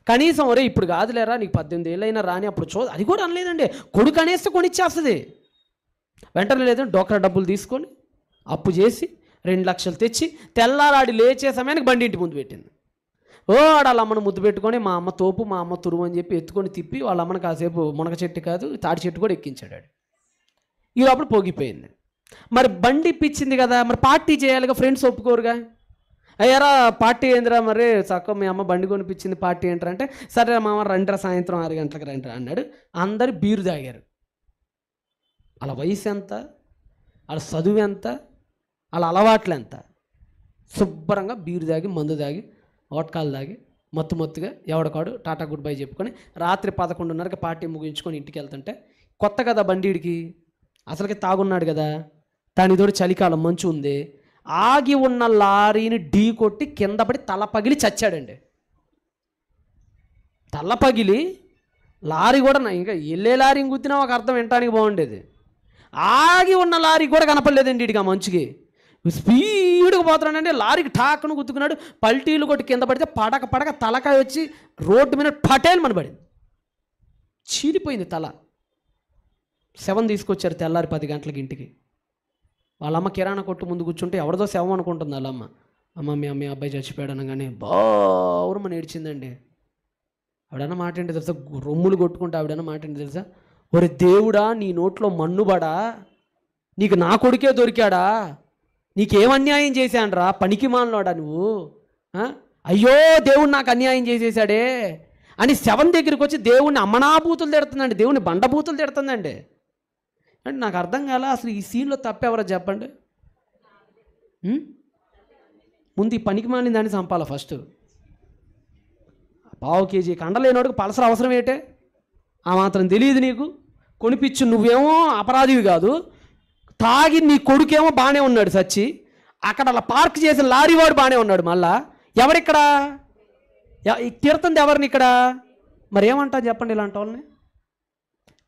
కనీసం ఒరే ఇప్పుడు కాదులేరా నీకు 18 ఏళ్ళు అయినా రాని, అప్పుడు అది కూడా అనలేదండి. కొడుకు అనేస్తే కొనిచ్చేస్తుంది వెంటనే. లేదంటే డోక్రా డబ్బులు తీసుకొని అప్పు చేసి 2 లక్షలు తెచ్చి తెల్లారాడి లేచే సమయానికి బండి ఇంటి ముందు పెట్టింది. వాళ్ళ అమ్మను ముద్దు పెట్టుకొని, మా అమ్మ తోపు, మా అమ్మ తురువు అని చెప్పి ఎత్తుకొని తిప్పి వాళ్ళ అమ్మను కాసేపు మునగ చెట్టు కాదు తాటి చెట్టు కూడా ఎక్కించాడు. ఈ లోపల పోగిపోయింది. మరి బండి ఇప్పించింది కదా, మరి పార్టీ చేయాలిగా. ఫ్రెండ్స్ ఒప్పుకోరుగా. అయ్యారా పార్టీ ఏందిరా, మరి చక్క మీ అమ్మ బండి కొనిపించింది, పార్టీ ఏంటరా అంటే, సరే మామ రండిరా సాయంత్రం 6 గంటలకు రండిరా అన్నాడు. అందరు బీరు తాగారు. వాళ్ళ వయసు ఎంత, వాళ్ళ చదువు ఎంత, వాళ్ళ అలవాట్లు ఎంత. శుభ్రంగా బీరు తాగి, మందు తాగి, ఓట్కాలు తాగి, మత్తుగా ఎవడకాడు టాటా గుడ్ బై చెప్పుకొని రాత్రి 11:30కి పార్టీ ముగించుకొని ఇంటికి వెళ్తుంటే, కొత్త కదా బండిడికి, అసలుకి తాగున్నాడు కదా, దానితోటి చలికాలం మంచు ఉంది, ఆగి ఉన్న లారీని ఢీ కొట్టి కింద పడి తల పగిలి చచ్చాడండి. తల పగిలి లారీ కూడా, ఇంకా వెళ్ళే లారీని గుద్దినా ఒక అర్థం వినటానికి బాగుండేది. ఆగి ఉన్న లారీ కూడా కనపడలేదండి వీడికి. ఆ మంచుకి స్పీడ్గా పోతున్నాడంటే లారీకి ఠాక్ను గుద్దుకున్నాడు. పల్టీలు కొట్టి కింద పడితే పడక తలకాయ వచ్చి రోడ్డు మీద పటేల్ మనబడింది. చీలిపోయింది తల. శవం తీసుకొచ్చారు తెల్లారి 10 గంటలకి ఇంటికి. వాళ్ళమ్మ కిరాణా కొట్టు ముందు కూర్చుంటే ఎవరిదో శవం అనుకుంటుంది వాళ్ళమ్మ. అమ్మ మీ అబ్బాయి చచ్చిపోయాడు అనగానే బావురమని ఏడ్చిందండి. ఆవిడన్న మాట ఏంటి తెలుసా? రొమ్ములు కొట్టుకుంటే ఆవిడన్న మాట ఏంటి తెలుసా? ఒరే దేవుడా, నీ నోట్లో మన్నుబడా, నీకు నా కొడుకే దొరికాడా, నీకేం అన్యాయం చేశానురా, పనికి మాలినోడా నువ్వు, అయ్యో దేవుడు నాకు అన్యాయం చేసేసాడే అని శవం దగ్గరికి వచ్చి దేవుణ్ణి అమ్మనాభూతులు తిడుతుందండి, దేవుణ్ణి బండభూతులు తిడుతుందండి. అంటే నాకు అర్థం కాల, అసలు ఈ సీన్లో తప్పెవరో చెప్పండి. ముందు ఈ పనికి మాలిన దాన్ని చంపాలా ఫస్ట్. పావు కేజీ కండలేనోడికి పలసర అవసరం ఏంటే? ఆ మాత్రం తెలియదు నీకు? కొనిపించు, నువ్వేమో అపరాధివి కాదు, తాగి నీ కొడుకేమో బాగానే ఉన్నాడు సచ్చి, అక్కడ అలా పార్క్ చేసిన లారీ వాడు బాగానే ఉన్నాడు. మళ్ళా ఎవరిక్కడ తిడుతుంది ఎవరిని ఇక్కడ? మరి ఏమంటా చెప్పండి ఇలాంటి వాళ్ళని?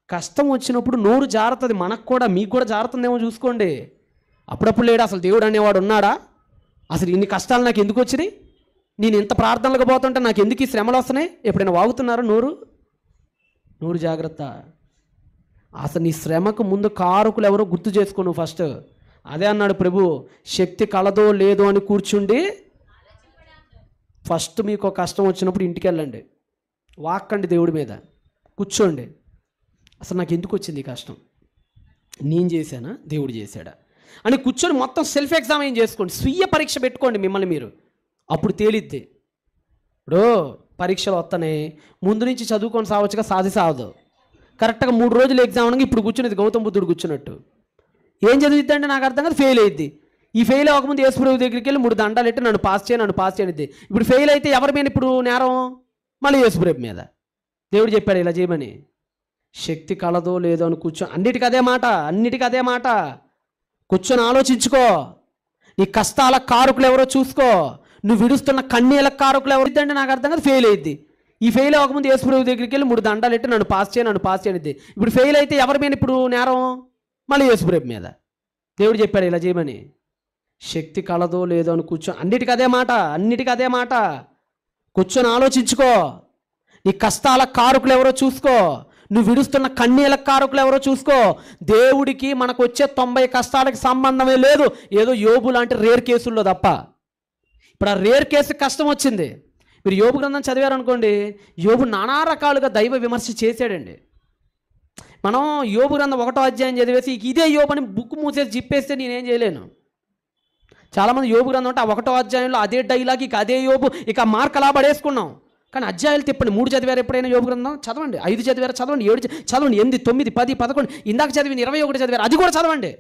కష్టం వచ్చినప్పుడు నోరు జారుతుంది, మనకు కూడా మీకు కూడా జారుతుందేమో చూసుకోండి. అప్పుడప్పుడు లేడు అసలు దేవుడు అనేవాడు ఉన్నాడా? అసలు ఇన్ని కష్టాలు నాకు ఎందుకు వచ్చినాయి, నేను ఇంత ప్రార్థనలకు పోతుంటే నాకు ఎందుకు ఈ శ్రమలు వస్తున్నాయి? ఎప్పుడైనా వాగుతున్నారా నోరు జాగ్రత్త. అసలు నీ శ్రమకు ముందు కారకులు ఎవరో గుర్తు చేసుకో నువ్వు ఫస్ట్. అదే అన్నాడు ప్రభు, శక్తి కలదో లేదో అని కూర్చుండి ఫస్ట్ మీకు కష్టం వచ్చినప్పుడు ఇంటికి వెళ్ళండి, వాక్కండి దేవుడి మీద, కూర్చోండి. అసలు నాకు ఎందుకు వచ్చింది ఈ కష్టం, నేను చేశానా దేవుడు చేశాడా అని కూర్చొని మొత్తం సెల్ఫ్ ఎగ్జామిన్ చేసుకోండి, స్వీయ పరీక్ష పెట్టుకోండి మిమ్మల్ని మీరు. అప్పుడు తేలిద్ది. ఇప్పుడు పరీక్షలు వస్తాయి, ముందు నుంచి చదువుకొని సావచ్చుగా, సాధదు. కరెక్ట్గా 3 రోజులు ఎగ్జామ్ అనగా ఇప్పుడు కూర్చునేది గౌతమ్ బుద్ధుడు కూర్చున్నట్టు. ఏం చదివిద్ది అంటే నాకు అర్థం కాదు, ఫెయిల్ అయ్యిద్ది. ఈ ఫెయిల్ అవ్వకముందు యేసుప్రభు దగ్గరికి వెళ్ళి 3 దండాలు పెట్టి నన్ను పాస్ చేయనిద్ది. ఇప్పుడు ఫెయిల్ అయితే ఎవరి మీద ఇప్పుడు నేరం? మళ్ళీ యేసుప్రభు మీద. దేవుడు చెప్పాడు ఇలా చేయమని. శక్తి కలదో లేదో అని కూర్చో, అన్నిటికీ అదే మాట. కూర్చొని ఆలోచించుకో. నీ కష్టాల కారకులు ఎవరో చూసుకో, నువ్వు విడుస్తున్న కన్నీళ్ళ కారకులు ఎవరు అంటే నాకు అర్థం కాదు, ఫెయిల్ అయ్యిద్ది. ఈ ఫెయిల్ అవ్వకముందు యేసుప్రభు దగ్గరికి వెళ్ళి 3 దండాలు పెట్టి నన్ను పాస్ చేయనిద్ది. ఇప్పుడు ఫెయిల్ అయితే ఎవరి మీద ఇప్పుడు నేరం? మళ్ళీ యేసుప్రభు మీద. దేవుడు చెప్పాడు ఇలా చేయమని. శక్తి కలదో లేదో అని కూర్చో, అన్నిటికీ అదే మాట. కూర్చొని ఆలోచించుకో. నీ కష్టాల కారకులు ఎవరో చూసుకో, నువ్వు విడుస్తున్న కన్నీళ్ళ కారకులు ఎవరో చూసుకో. దేవుడికి మనకు వచ్చే 90 కష్టాలకి సంబంధమే లేదు, ఏదో యోబు లాంటి రేర్ కేసుల్లో తప్ప. ఇప్పుడు ఆ రేర్ కేసు కష్టం వచ్చింది. మీరు యోబు గ్రంథం చదివారనుకోండి, యోబు నానా రకాలుగా దైవ విమర్శ చేశాడండి. మనం యోబు గ్రంథం 1వ అధ్యాయం చదివేసి ఇదే యోబు అని బుక్ మూసేసి జిప్పేస్తే నేనేం చేయలేను. చాలామంది యోబు గ్రంథం అంటే ఆ 1వ అధ్యాయంలో అదే డైలాగ్, ఇక అదే యోబు, ఇక మార్క్ అలా పడేసుకున్నాం. కానీ అధ్యాయాలు తిప్పండి. 3 చదివారు ఎప్పుడైనా యోబు గ్రంథం? చదవండి. 5 చదివారు చదవండి, 7 చదవండి, 8, 9, 10, 11, ఇందాక చదివిన 21 చదివారు, అది కూడా చదవండి.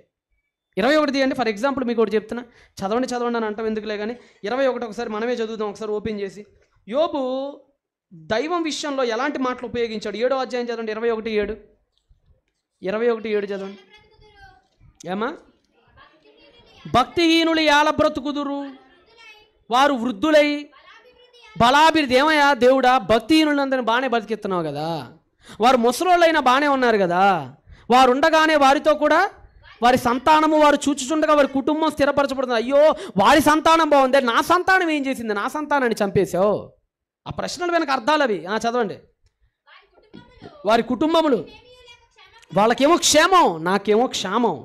21 తీయండి. ఫర్ ఎగ్జాంపుల్ మీకు ఒకటి చెప్తున్నా, చదవండి అని అంటాం ఎందుకులే కానీ 21 ఒకసారి మనమే చదువుదాం, ఒకసారి ఓపెన్ చేసి. యోబు దైవం విషయంలో ఎలాంటి మాటలు ఉపయోగించాడు? 7వ అధ్యాయం చదవండి, 21:7 చదవండి. ఏమా? భక్తిహీనులు ఏల బ్రతుకుదురు, వారు వృద్ధులై బలాభివృద్ధి. ఏమయ్యా దేవుడా, భక్తిహీనులందరినీ బాగానే బతికిస్తున్నావు కదా, వారు ముసలోళ్ళైనా బాగానే ఉన్నారు కదా, వారు ఉండగానే వారితో కూడా వారి సంతానము వారు చూచుచుండగా వారి కుటుంబం స్థిరపరచబడుతుంది. అయ్యో వారి సంతానం బాగుంది, నా సంతానం ఏం చేసింది, నా సంతానాన్ని చంపేశావు. ఆ ప్రశ్నలు వెనక అర్థాలు అవి. చదవండి. వారి కుటుంబములు, వాళ్ళకేమో క్షేమం, నాకేమో క్షేమం.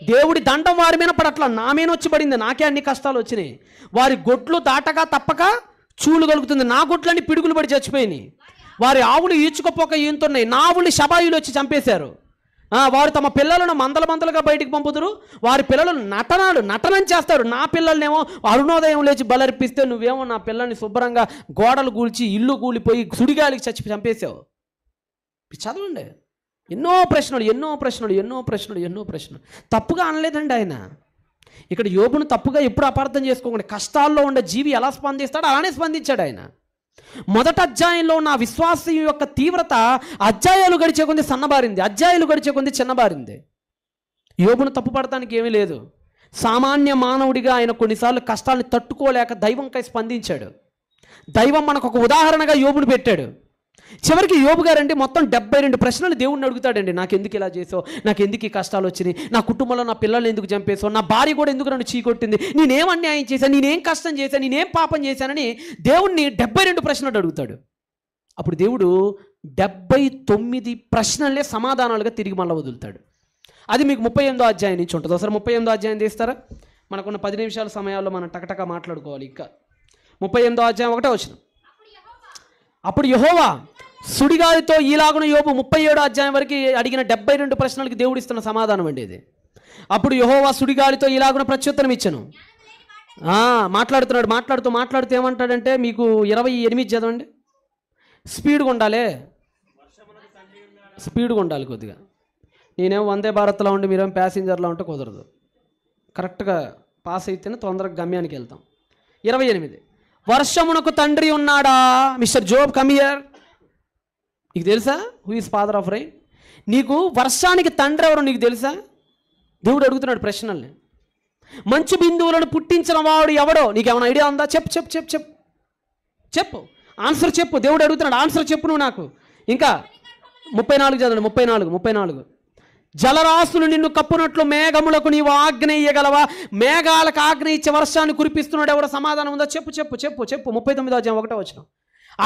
దేవుడి దండం వారి మీద పడట్లా, నా మీద వచ్చి పడింది, నాకే అన్ని కష్టాలు వచ్చినాయి. వారి గొడ్లు దాటగా తప్పక చూలు కలుగుతుంది, నా గొడ్లన్నీ పిడుగులు పడి చచ్చిపోయినాయి. వారి ఆవులు ఈడ్చుకోపోక ఈంతున్నాయి, నా ఆవులు శబాయులు వచ్చి చంపేశారు. వారు తమ పిల్లలను మందలుగా బయటికి పంపుదురు, వారి పిల్లలు నటనం చేస్తారు. నా పిల్లల్నేమో అరుణోదయం లేచి బలర్పిస్తే నువ్వేమో నా పిల్లల్ని శుభ్రంగా గోడలు కూల్చి ఇల్లు కూలిపోయి సుడిగాలికి చంపేశావు. చదవండి. ఎన్నో ప్రశ్నలు. తప్పుగా అనలేదండి ఆయన. ఇక్కడ యోబును తప్పుగా ఎప్పుడు అపార్థం చేసుకోకండి. కష్టాల్లో ఉండే జీవి ఎలా స్పందిస్తాడో అలానే స్పందించాడు ఆయన. మొదటి అధ్యాయంలో ఉన్న విశ్వాసం యొక్క తీవ్రత అధ్యాయాలు గడిచే కొంది చిన్నబారింది. యోబును తప్పు పడటానికి ఏమీ లేదు. సామాన్య మానవుడిగా ఆయన కొన్నిసార్లు కష్టాలను తట్టుకోలేక దైవంకై స్పందించాడు. దైవం మనకు ఒక ఉదాహరణగా యోబును పెట్టాడు. చివరికి యోబు గారండి మొత్తం 72 ప్రశ్నలు దేవుడిని అడుగుతాడండి. నాకెందుకు ఇలా చేసావు, నాకెందుకు ఈ కష్టాలు వచ్చినాయి, నా కుటుంబంలో నా పిల్లల్ని ఎందుకు చంపేసావు, నా భార్య కూడా ఎందుకు నన్ను చీకొట్టింది, నేనేం అన్యాయం చేశాను, నేనేం కష్టం చేశాను, నేనేం పాపం చేశానని దేవుణ్ణి 72 ప్రశ్నలు అడుగుతాడు. అప్పుడు దేవుడు 79 ప్రశ్నలే సమాధానాలుగా తిరిగి మళ్ళీ వదులుతాడు. అది మీకు 38వ అధ్యాయం నుంచి ఉంటుంది. ఒకసారి 38వ అధ్యాయం తీస్తారా? మనకున్న 10 నిమిషాల సమయాల్లో మనం టకటక మాట్లాడుకోవాలి. ఇంకా 38వ అధ్యాయం 1వ వచనం. అప్పుడు యెహోవా సుడిగాలితో ఈలాగున యోబు 37వ అధ్యాయం వరకు అడిగిన 72 ప్రశ్నలకి దేవుడు ఇస్తున్న సమాధానం అండి ఇది. అప్పుడు యెహోవా సుడిగాలితో ఇలాగున ప్రత్యుత్తరం ఇచ్చెను. మాట్లాడుతూ ఏమంటాడంటే, మీకు 28 చదవండి. స్పీడ్గా ఉండాలి కొద్దిగా. నేనేమో వందే భారత్లో ఉండి మీరేమో ప్యాసింజర్లో ఉంటే కుదరదు. కరెక్ట్గా పాస్ అయితేనే తొందరగా గమ్యానికి వెళ్తాం. 28 వర్షమునకు తండ్రి ఉన్నాడా? Mister Job come here. నీకు తెలుసా who is father of rain? నీకు వర్షానికి తండ్రి ఎవరో నీకు తెలుసా? దేవుడు అడుగుతున్నాడు ప్రశ్నల్ని. మంచు బిందువులను పుట్టించిన వాడు ఎవడో నీకేమైనా ఐడియా ఉందా? చెప్పు ఆన్సర్ చెప్పు. దేవుడు అడుగుతున్నాడు, ఆన్సర్ చెప్పు నువ్వు నాకు. ఇంకా 34 చదవండి. 34 జలరాశులు నిన్ను కప్పునట్లు మేఘములకు నీవు ఆజ్ఞ ఇయ్యగలవా? మేఘాలకు ఆజ్ఞ ఇచ్చే వర్షాన్ని కురిపిస్తున్నాడు ఎవడో? సమాధానం ఉందా? చెప్పు. 39వ అధ్యాయం 1వ వచనం.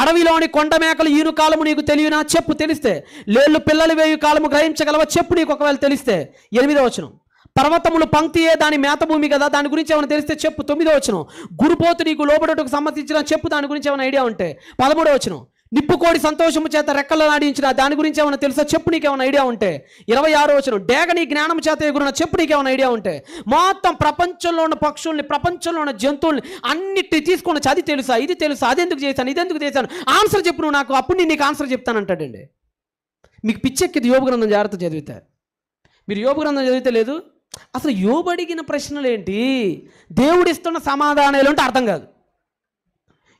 అడవిలోని కొండ మేకలు ఈను కాలము నీకు తెలియనా? చెప్పు. తెలిస్తే. లేళ్ళు పిల్లలు వేయు కాలము గ్రహించగలవా? చెప్పు నీకు ఒకవేళ తెలిస్తే. 8వ వచనం. పర్వతములు పంక్తియే దాని మేత భూమి కదా, దాని గురించి ఏమైనా తెలిస్తే చెప్పు. 9వ వచనం. గురుపోతు నీకు లోబడటకు సమ్మతించిన చెప్పు, దాని గురించి ఏమైనా ఐడియా ఉంటే. 13వ వచనం. నిప్పుకోడి సంతోషము చేత రెక్కలు నాడించిన దాని గురించి ఏమైనా తెలుసా? చెప్పు నీకేమైనా ఐడియా ఉంటే. 26వ వచనం. డేగ నీ జ్ఞానం చేత ఎగురున చెప్పు నీకేమైనా ఐడియా ఉంటే. మొత్తం ప్రపంచంలో ఉన్న పక్షుల్ని, ప్రపంచంలో ఉన్న జంతువుల్ని అన్నిటి తీసుకొని అది తెలుసా, ఇది తెలుసా, అదెందుకు చేశాను, ఇదెందుకు చేశాను, ఆన్సర్ చెప్పు నువ్వు నాకు, అప్పుడు నేను నీకు ఆన్సర్ చెప్తానంటాడండి. మీకు పిచ్చెక్కిది యోబు గ్రంథం జాగ్రత్త చదివితే. మీరు యోబు గ్రంథం చదివితే లేదు, అసలు యోబు అడిగిన ప్రశ్నలు ఏంటి, దేవుడిస్తున్న సమాధానాలు అంటే అర్థం కాదు.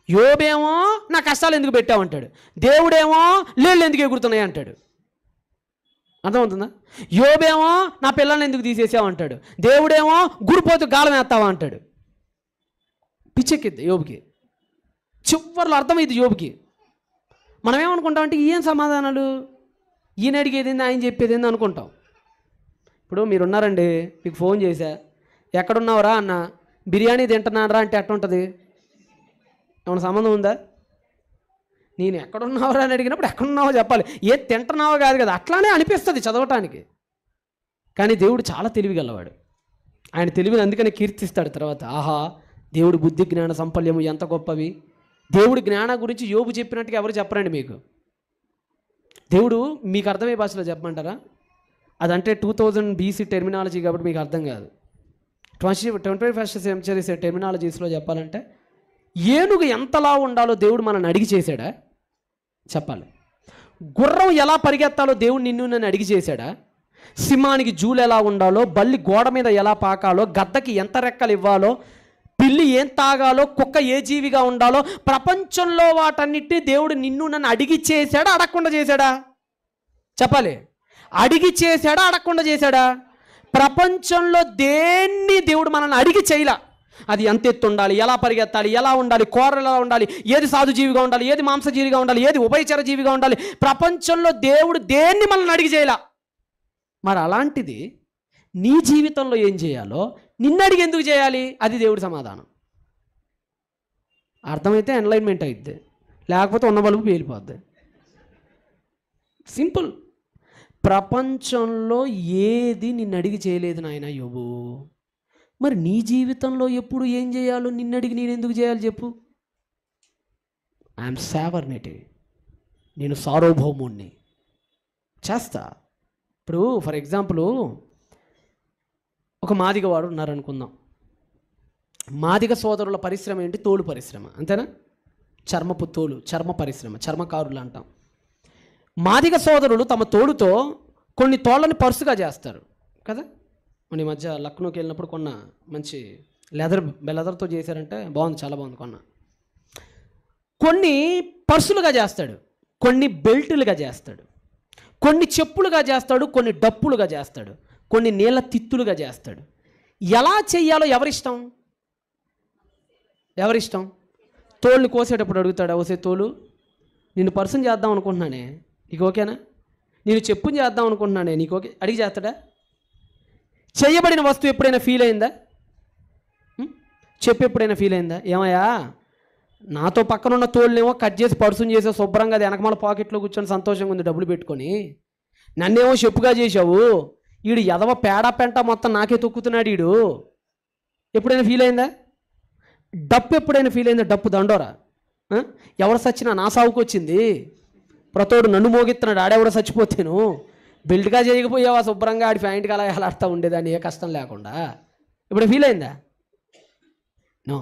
యోబేమో నా కష్టాలు ఎందుకు పెట్టావు అంటాడు, దేవుడేమో లేళ్ళు ఎందుకు ఎగురుతున్నాయి అంటాడు. అర్థమవుతుందా? యోబేమో నా పిల్లల్ని ఎందుకు తీసేసావు అంటాడు, దేవుడేమో గురిపోతూ గాలం వేస్తావా అంటాడు. పిచ్చెక్కిద్ది యోబుకి. చివర్లో అర్థమైంది యోబుకి. మనం ఏమనుకుంటామంటే ఏం సమాధానాలు, ఈయన అడిగేది ఏంది, ఆయన చెప్పేది ఏంది అనుకుంటాం. ఇప్పుడు మీరున్నారండి, మీకు ఫోన్ చేశా, ఎక్కడున్నావురా అన్న, బిర్యానీ తింటున్నారా అంటే ఎట్టుంటుంది? ఏమైనా సంబంధం ఉందా? నేను ఎక్కడున్నావురా అని అడిగినప్పుడు ఎక్కడున్నావో చెప్పాలి, ఏ తింటున్నావో కాదు కదా. అట్లానే అనిపిస్తుంది చదవటానికి. కానీ దేవుడు చాలా తెలివిగలవాడు. ఆయన తెలివిని అందుకనే కీర్తిస్తాడు తర్వాత. ఆహా, దేవుడు బుద్ధి జ్ఞాన సంపల్యము ఎంత గొప్పవి. దేవుడి జ్ఞానం గురించి యోబు చెప్పినట్టుగా ఎవరు చెప్పరండి మీకు. దేవుడు మీకు అర్థమయ్యే భాషలో చెప్పమంటారా? అదంటే 2000 BC టెర్మినాలజీ కాబట్టి మీకు అర్థం కాదు. 21st century టెర్మినాలజీస్లో చెప్పాలంటే, ఏనుగు ఎంతలా ఉండాలో దేవుడు మనల్ని అడిగి చేశాడా? చెప్పాలి. గుర్రం ఎలా పరిగెత్తాలో దేవుడు నిన్ను నన్ను అడిగి చేశాడా? సింహానికి జూలు ఎలా ఉండాలో, బల్లి గోడ మీద ఎలా పాకాలో, గద్దకి ఎంత రెక్కలు ఇవ్వాలో, పిల్లి ఏం తాగాలో, కుక్క ఏ జీవిగా ఉండాలో, ప్రపంచంలో వాటన్నిటిని దేవుడు నిన్ను నన్ను అడిగి చేశాడా, అడగకుండా చేశాడా? చెప్పాలి. అడిగి చేశాడా, అడగకుండా చేశాడా? ప్రపంచంలో దేన్ని దేవుడు మనల్ని అడిగి చేయలా. అది ఎంత ఎత్తు ఉండాలి, ఎలా పరిగెత్తాలి, ఎలా ఉండాలి, కూరలు ఎలా ఉండాలి, ఏది సాధుజీవిగా ఉండాలి, ఏది మాంసజీవిగా ఉండాలి, ఏది ఉభయచర జీవిగా ఉండాలి, ప్రపంచంలో దేవుడు దేన్ని మనల్ని అడిగి చేయలా. మరి అలాంటిది నీ జీవితంలో ఏం చేయాలో నిన్ను అడిగి ఎందుకు చేయాలి? అది దేవుడి సమాధానం. అర్థమైతే ఎన్లైన్మెంట్ అయిద్ది, లేకపోతే ఉన్న బలుపు పేలిపోద్ది. సింపుల్. ప్రపంచంలో ఏది నిన్ను అడిగి చేయలేదు నాయన యోబు. మరి నీ జీవితంలో ఎప్పుడు ఏం చేయాలో నిన్ను అడిగి నేను ఎందుకు చేయాలి చెప్పు? ఐఎమ్ సావర్నిటీ, నేను సార్వభౌముణ్ణి చేస్తా. ఇప్పుడు ఫర్ ఎగ్జాంపుల్ ఒక మాదిగ వాడు ఉన్నారనుకుందాం. మాదిగ సోదరుల పరిశ్రమ ఏంటి? తోలు పరిశ్రమ, అంతేనా? చర్మపు తోలు, చర్మ పరిశ్రమ, చర్మకారులు అంటాం. మాదిగ సోదరులు తమ తోలుతో కొన్ని తోళ్ళని పర్సుగా చేస్తారు కదా. మన ఈ మధ్య లక్నోకి వెళ్ళినప్పుడు కొన్న మంచి లెదర్తో చేశారంటే బాగుంది, చాలా బాగుంది. కొన్ని పర్సులుగా చేస్తాడు, కొన్ని బెల్టులుగా చేస్తాడు, కొన్ని చెప్పులుగా చేస్తాడు, కొన్ని డప్పులుగా చేస్తాడు, కొన్ని నీళ్ళ తిత్తులుగా చేస్తాడు. ఎలా చెయ్యాలో ఎవరిష్టం? తోలుని కోసేటప్పుడు అడుగుతాడు, ఓసే తోలు నిన్ను పర్సుని చేద్దాం అనుకుంటున్నానే, నీకు ఓకేనా? నేను చెప్పుని చేద్దాం అనుకుంటున్నానే, నీకు ఓకే? అడిగి చేస్తాడా? చేయబడిన వస్తువు ఎప్పుడైనా ఫీల్ అయిందా? చెప్పు ఎప్పుడైనా ఫీల్ అయిందా? ఏమయ్యా, నాతో పక్కనున్న తోళ్ళనేమో కట్ చేసి పర్సుని చేసే శుభ్రంగా అది వెనకమాల పాకెట్లో కూర్చొని సంతోషంగా ఉంది డబ్బులు పెట్టుకొని, నన్నేమో చెప్పుగా చేసావు, వీడు ఎదవ పేడ పెంట మొత్తం నాకే తొక్కుతున్నాడు వీడు. ఎప్పుడైనా ఫీల్ అయిందా? డప్పు ఎప్పుడైనా ఫీల్ అయిందా? డప్పు దండోరా, ఎవరు సచ్చినా నా సావుకు వచ్చింది, ప్రతోడు నన్ను మోగిస్తున్నాడు, ఆడెవడో చచ్చిపోతేను, బెల్ట్గా చేయకపోయావా శుభ్రంగా ఆడి ప్యాంట్కి అలా ఎలాడుతూ ఉండేదాన్ని ఏ కష్టం లేకుండా. ఇప్పుడు ఫీల్ అయిందా? నో.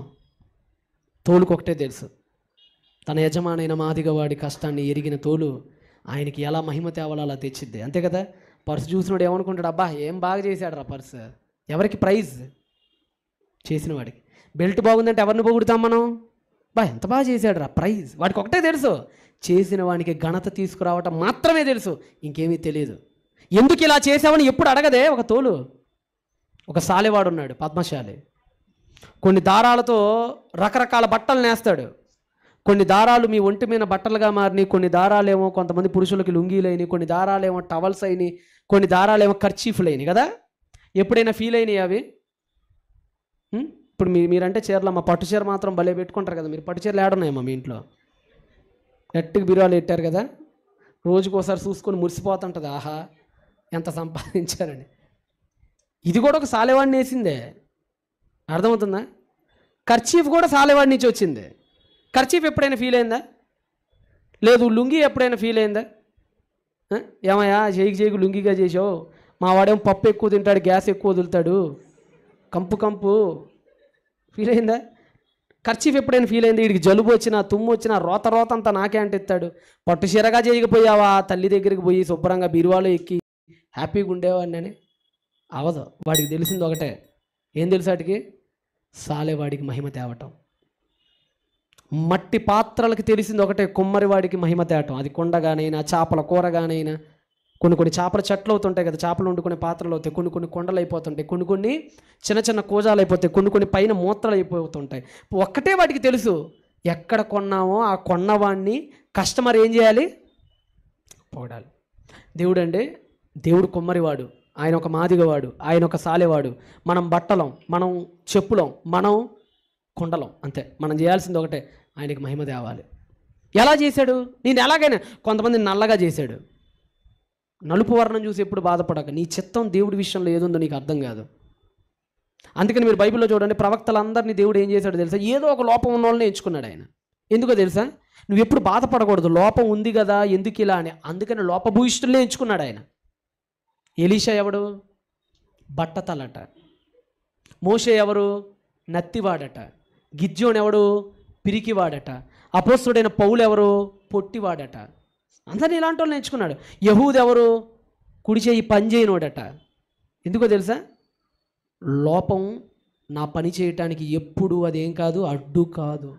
తోలుకు ఒకటే తెలుసు, తన యజమానైన మాదిగ వాడి కష్టాన్ని ఎరిగిన తోలు ఆయనకి ఎలా మహిమ తేవాలో అలా తెచ్చిద్ది. అంతే కదా. పర్సు చూసినోడు ఏమనుకుంటాడు, అబ్బా ఏం బాగా చేశాడు రా పర్సు. ఎవరికి ప్రైజ్? చేసిన వాడికి. బెల్ట్ బాగుందంటే ఎవరిని పొగుడుతాం మనం? బా ఎంత బాగా చేశాడు రా, ప్రైజ్. వాడికి ఒకటే తెలుసు, చేసిన వానికి ఘనత తీసుకురావటం మాత్రమే తెలుసు, ఇంకేమీ తెలియదు. ఎందుకు ఇలా చేసావని ఎప్పుడు అడగదే ఒక తోలు. ఒక సాలెవాడు ఉన్నాడు, పద్మశాలి. కొన్ని దారాలతో రకరకాల బట్టలు నేస్తాడు. కొన్ని దారాలు మీ ఒంటి మీద బట్టలుగా మారినాయి, కొన్ని దారాలేమో కొంతమంది పురుషులకి లుంగీలైనవి, కొన్ని దారాలేమో టవల్స్ అయినాయి, కొన్ని దారాలేమో కర్చీఫ్లు అయినాయి కదా. ఎప్పుడైనా ఫీల్ అయినాయి అవి? ఇప్పుడు మీరంటే చీరలు, మా పట్టు చీర మాత్రం భలే పెట్టుకుంటారు కదా. మీరు పట్టు చీరలు ఏడున్నాయమ్మా మీ ఇంట్లో? గట్టిగా బిరువాలు పెట్టారు కదా, రోజుకోసారి చూసుకొని మురిసిపోతుంటుంది, ఆహా ఎంత సంపాదించారని. ఇది కూడా ఒక సాలెవాడిని వేసిందే, అర్థమవుతుందా? కర్చీఫ్ కూడా సాలెవాడి నుంచి వచ్చింది. కర్చీఫ్ ఎప్పుడైనా ఫీల్ అయిందా? లేదు. లుంగీ ఎప్పుడైనా ఫీల్ అయిందా? ఏమయ్యా చేయికి లుంగిగా చేసావు, మా వాడేమో పప్పు ఎక్కువ తింటాడు, గ్యాస్ ఎక్కువ వదులుతాడు, కంపు ఫీల్ అయిందా? కర్చీఫ్ ఎప్పుడైనా ఫీల్ అయింది? వీడికి జలుబు వచ్చినా తుమ్ము వచ్చినా రోత అంతా నాకే అంటిస్తాడు. పట్టు చీరగా చేయకపోయావా తల్లి దగ్గరికి పోయి శుభ్రంగా బీరువాలో ఎక్కి హ్యాపీగా ఉండేవాడిని అని? అవదు. వాడికి తెలిసింది ఒకటే, ఏం తెలుసు వాడికి? సాలెవాడికి మహిమ తేవటం. మట్టి పాత్రలకు తెలిసింది ఒకటే, కుమ్మరివాడికి మహిమ తేవటం. అది కొండగానైనా చేపల కూరగానైనా, కొన్ని చేపల చెట్లు అవుతుంటాయి కదా, చేపలు వండుకునే పాత్రలు అవుతాయి, కొన్ని కొండలు అయిపోతుంటాయి, కొన్ని చిన్న కూజాలు అయిపోతాయి, కొన్ని పైన మూత్రలు అయిపోతుంటాయి. ఒక్కటే వాటికి తెలుసు, ఎక్కడ కొన్నామో ఆ కొన్నవాడిని కస్టమర్ ఏం చేయాలి? పొగడాలి. దేవుడు కుమ్మరివాడు, ఆయన ఒక మాదిగవాడు, ఆయన ఒక సాలెవాడు. మనం బట్టలం, మనం చెప్పులం, మనం కొండలం. అంతే. మనం చేయాల్సింది ఒకటే, ఆయనకి మహిమ తేవాలి. ఎలా చేశాడు? నేను ఎలాగైనా, కొంతమంది నల్లగా చేశాడు. నలుపు వర్ణం చూసి ఎప్పుడు బాధపడక, నీ చిత్తం దేవుడి విషయంలో ఏదుందో నీకు అర్థం కాదు. అందుకని మీరు బైబిల్లో చూడండి, ప్రవక్తలందరినీ దేవుడు ఏం చేశాడో తెలుసా? ఏదో ఒక లోపం ఉన్న వాళ్ళని ఎంచుకున్నాడు ఆయన. ఎందుకో తెలుసా? నువ్వు ఎప్పుడు బాధపడకూడదు, లోపం ఉంది కదా ఎందుకు ఇలా అని. అందుకని లోపభూయిష్ఠుల్ని ఎంచుకున్నాడు ఆయన. ఎలీషా ఎవడు? బట్టతలట. మోషే ఎవరు? నత్తివాడట. గిద్యోను ఎవడు? పిరికివాడట. అపోస్తలుడైన పౌలు ఎవరు? పొట్టివాడట. అందరినీ ఇలాంటి వాళ్ళని ఎంచుకున్నాడు. యహూదు ఎవరు? కుడి చేయి పని చేయనోడట. ఎందుకో తెలుసా? లోపం నా పని చేయటానికి ఎప్పుడు అదేం కాదు, అడ్డు కాదు.